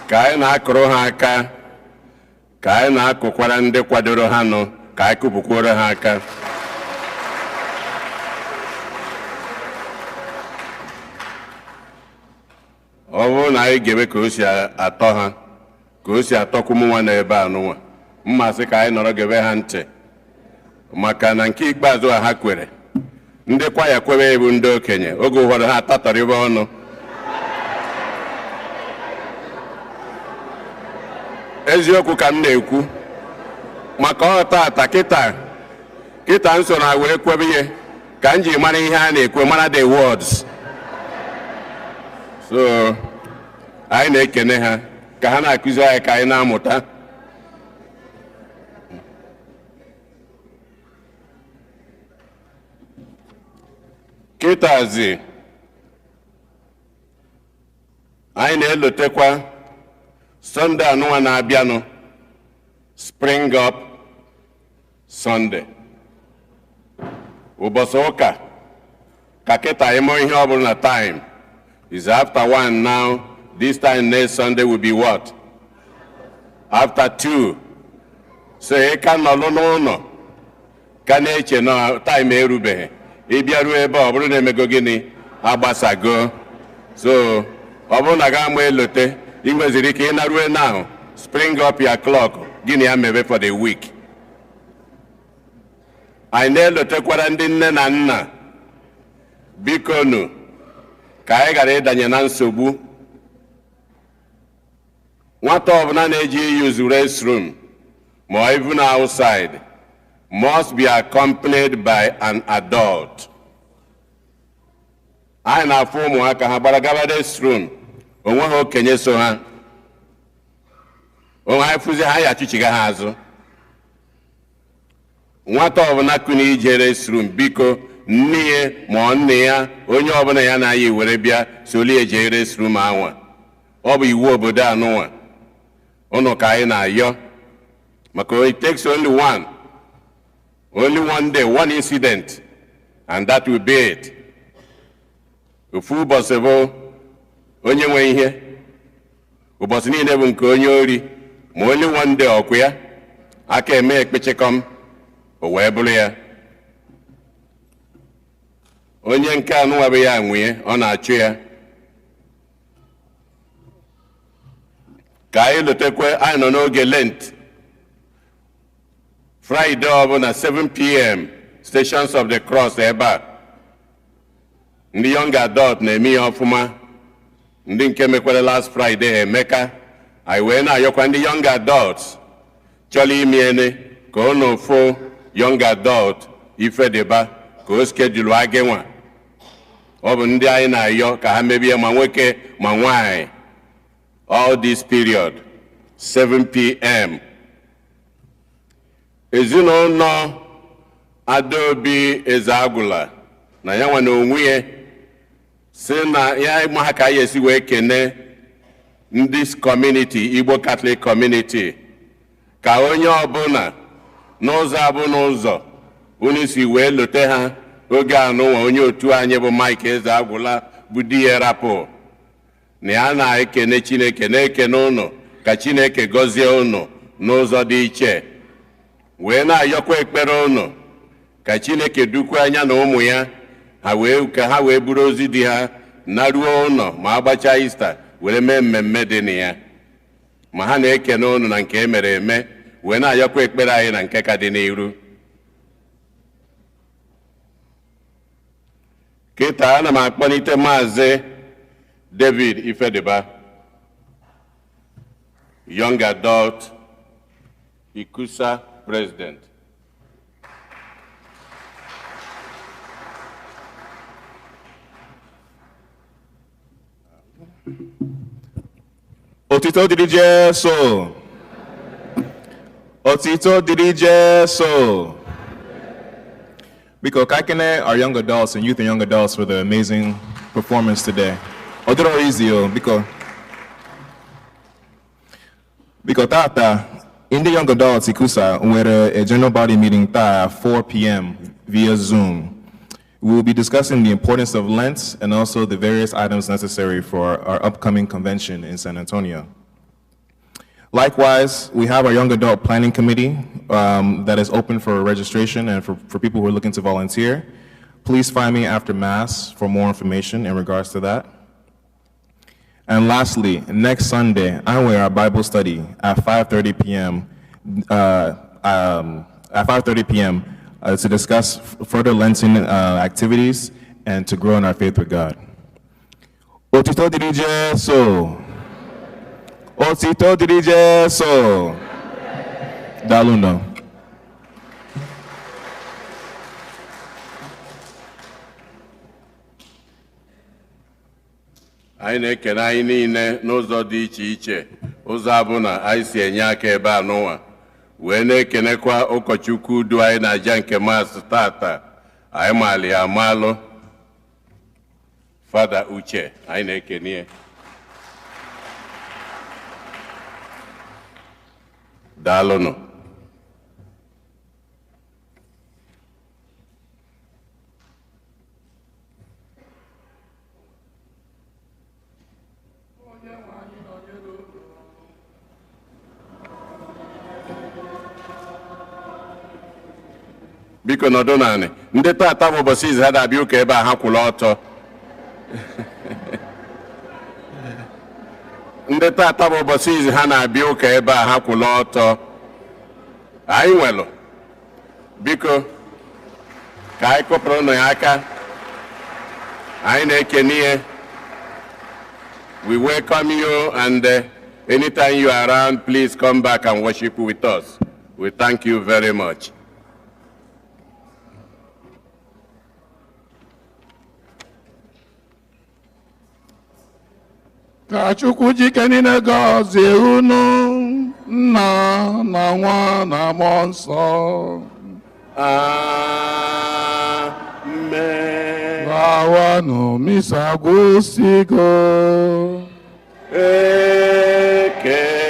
Ka anyị na-akụrụ ha aka, ka anyị na-akụkwara ndị kwadoro ha nụ, ka anyị kụpụkwara ha aka. Ọ bụrụ na anyị ga-eme ka o si atọ ha, ka o si atọkwu ụmụ nwa n'ebe a n'ụwa, mmasị ka anyị nọrọ gebe ha ntị, maka na nke ikpeazụ ha kwere ndị kwaya kwebe ebu ndị okenye, oge ụfọdụ ha atatọrịba ọnụ. Eziokwu ka m na-ekwu, maka ọ tata kịta nso na wee kwebe ihe ka m ji mara ihe a na-ekwe, mara the words. So anyị na-ekene ha ka ha na-akụzi anyị ka anyị na-amụta. Kịtazi anyị na-elotekwa Sunday anụnwa na-abịanụ, Spring Up Sunday, ụbọchị ụka. Ka kịta anyị mụọ ihe ọ bụla na time is after 1 now. This time next Sunday will be what? After 2. So ị ka nọlụ n'ụlọ ka na-eche na time erubeghị, ị bịaruo ebe ọ bụrụ na emego gịnị agbasago. So ọ bụrụ na ga ama elote, ị nweziri ike ị naruo now, spring up your clock, gịnị ya mebe for the week. Anyị na-elotekwara ndị nne na nna, biko nụ ka anyị ghara ịdanye na nsogbu. Nwata ọbụla na-eji use restroom ma even outside must be accompanied by an adult. Anyị na-afụ ụmụaka ha gbara gaba restroom, onwe ha okenye so ha, onwe ha fụzi ha ya achịchịga ha azụ. Nwata ọbụla kụna ije restroom, biko nne ya ma nne ya, onye ọbụla ya na ya were bịa soli eje restroom anwa. Ọ bụ iwu obodo anụnwa, ụnụ ka anyị na-ayọ, maka it takes only one day, one incident, and that will be it. Ofu ụbọchị bụ onye nwe ihe, ụbọchị niile bụ nke onye ori, ma only one day ọkụ ya aka eme ekpechekọm, o wee bụrụ ya. Onye nke anụnwa bụ ya nwunye, ọ na-achụ ya. Ka anyị lotekwe, anyị nọ n'oge Lent. Friday ọbụla 7 p.m. Stations of the Cross ebe a. Ndị young adult na-eme ya ọfụma. Ndị nke mekwere last Friday emeka. Anyị wee na-ayọkwa ndị young adults chọrọ imiene ka ọ n'ofu young adult ife dịba ka o schedule aga nwa. Ọ bụ ndị anyị na-ayọ ka ha mebie ma nwoke ma nwaanyị. All this period, 7 p.m. Ezinụlọ Adaobi Ezeagwụla na ya nwa na onwe ya si na ya ma ha ka ya esi wee kene ndị community, Igbo Catholic community, ka onye ọbụla n'ụzọ abụ n'ụzọ unu si wee lote ha oge anụnwa. Onye otu anyị bụ Mike Ezeagwụla bụ di ya rapụ na ya na-ekene Chineke, na-ekene ụnụ ka Chineke gọzie ụnụ n'ụzọ dị iche, wee na-ayọkwa ekpere ụnụ ka Chineke dukwa anya na ụmụ ya ka ha wee buru ozi dị ha na ruo ụlọ ma agbacha Ista were mee mmemme dị na ya. Ma ha na-ekene unu na nke emere eme wee na-ayọkwa ekpere anyị na nke ka dị n'iru. Kịta ana m akpọlite Maazị David Ifediba, Young Adult Ikusa President. Otito diri Jesu. Otito diri Jesu. Because Kaikene, our young adults and youth and young adults for the amazing performance today. Odoro Izio, because Tata, in the young adults, Ikusa, we're a general body meeting at 4 p.m. via Zoom. We will be discussing the importance of Lent and also the various items necessary for our upcoming convention in San Antonio. Likewise, we have our Young Adult Planning Committee that is open for registration and for people who are looking to volunteer. Please find me after Mass for more information in regards to that. And lastly, next Sunday, I will our Bible study at 5:30 p.m. To discuss further Lenten activities and to grow in our faith with God. Otito diri Jesu. Otito diri Jesu. Daluno. Anyị na-ekene anyị niile n'ụzọ dị iche iche, ụzọ abụna anyị si enye aka ebe a n'ụwa. Wee na-ekenekwa ụkọchukwu udu anyị na-aja nke Maasị tata, anyị maali ya amalụ, Fada Uche, anyị na-ekene. Daalụnụ. Biko nọdụ naanị, ndị tata bụ ụbọchị izi ha na-abịa ụka ebe a ha kwụrụ ọtọ. Ndị tata bụ ụbọchị izi ha na-abịa ụka ebe a ha kwụrụ ọtọ. Anyị nwelụ, biko ka anyị kụpụrụ nụ ya aka. Anyị na-ekene ihe. We welcome you, and anytime you are around, please come back and worship with us. We thank you very much. Ka Chukwu jike niile gọzie unu, Nna na Nwa na Mmụọ Nsọ. Amen. Gawanụ misa gwụsigo. Eke.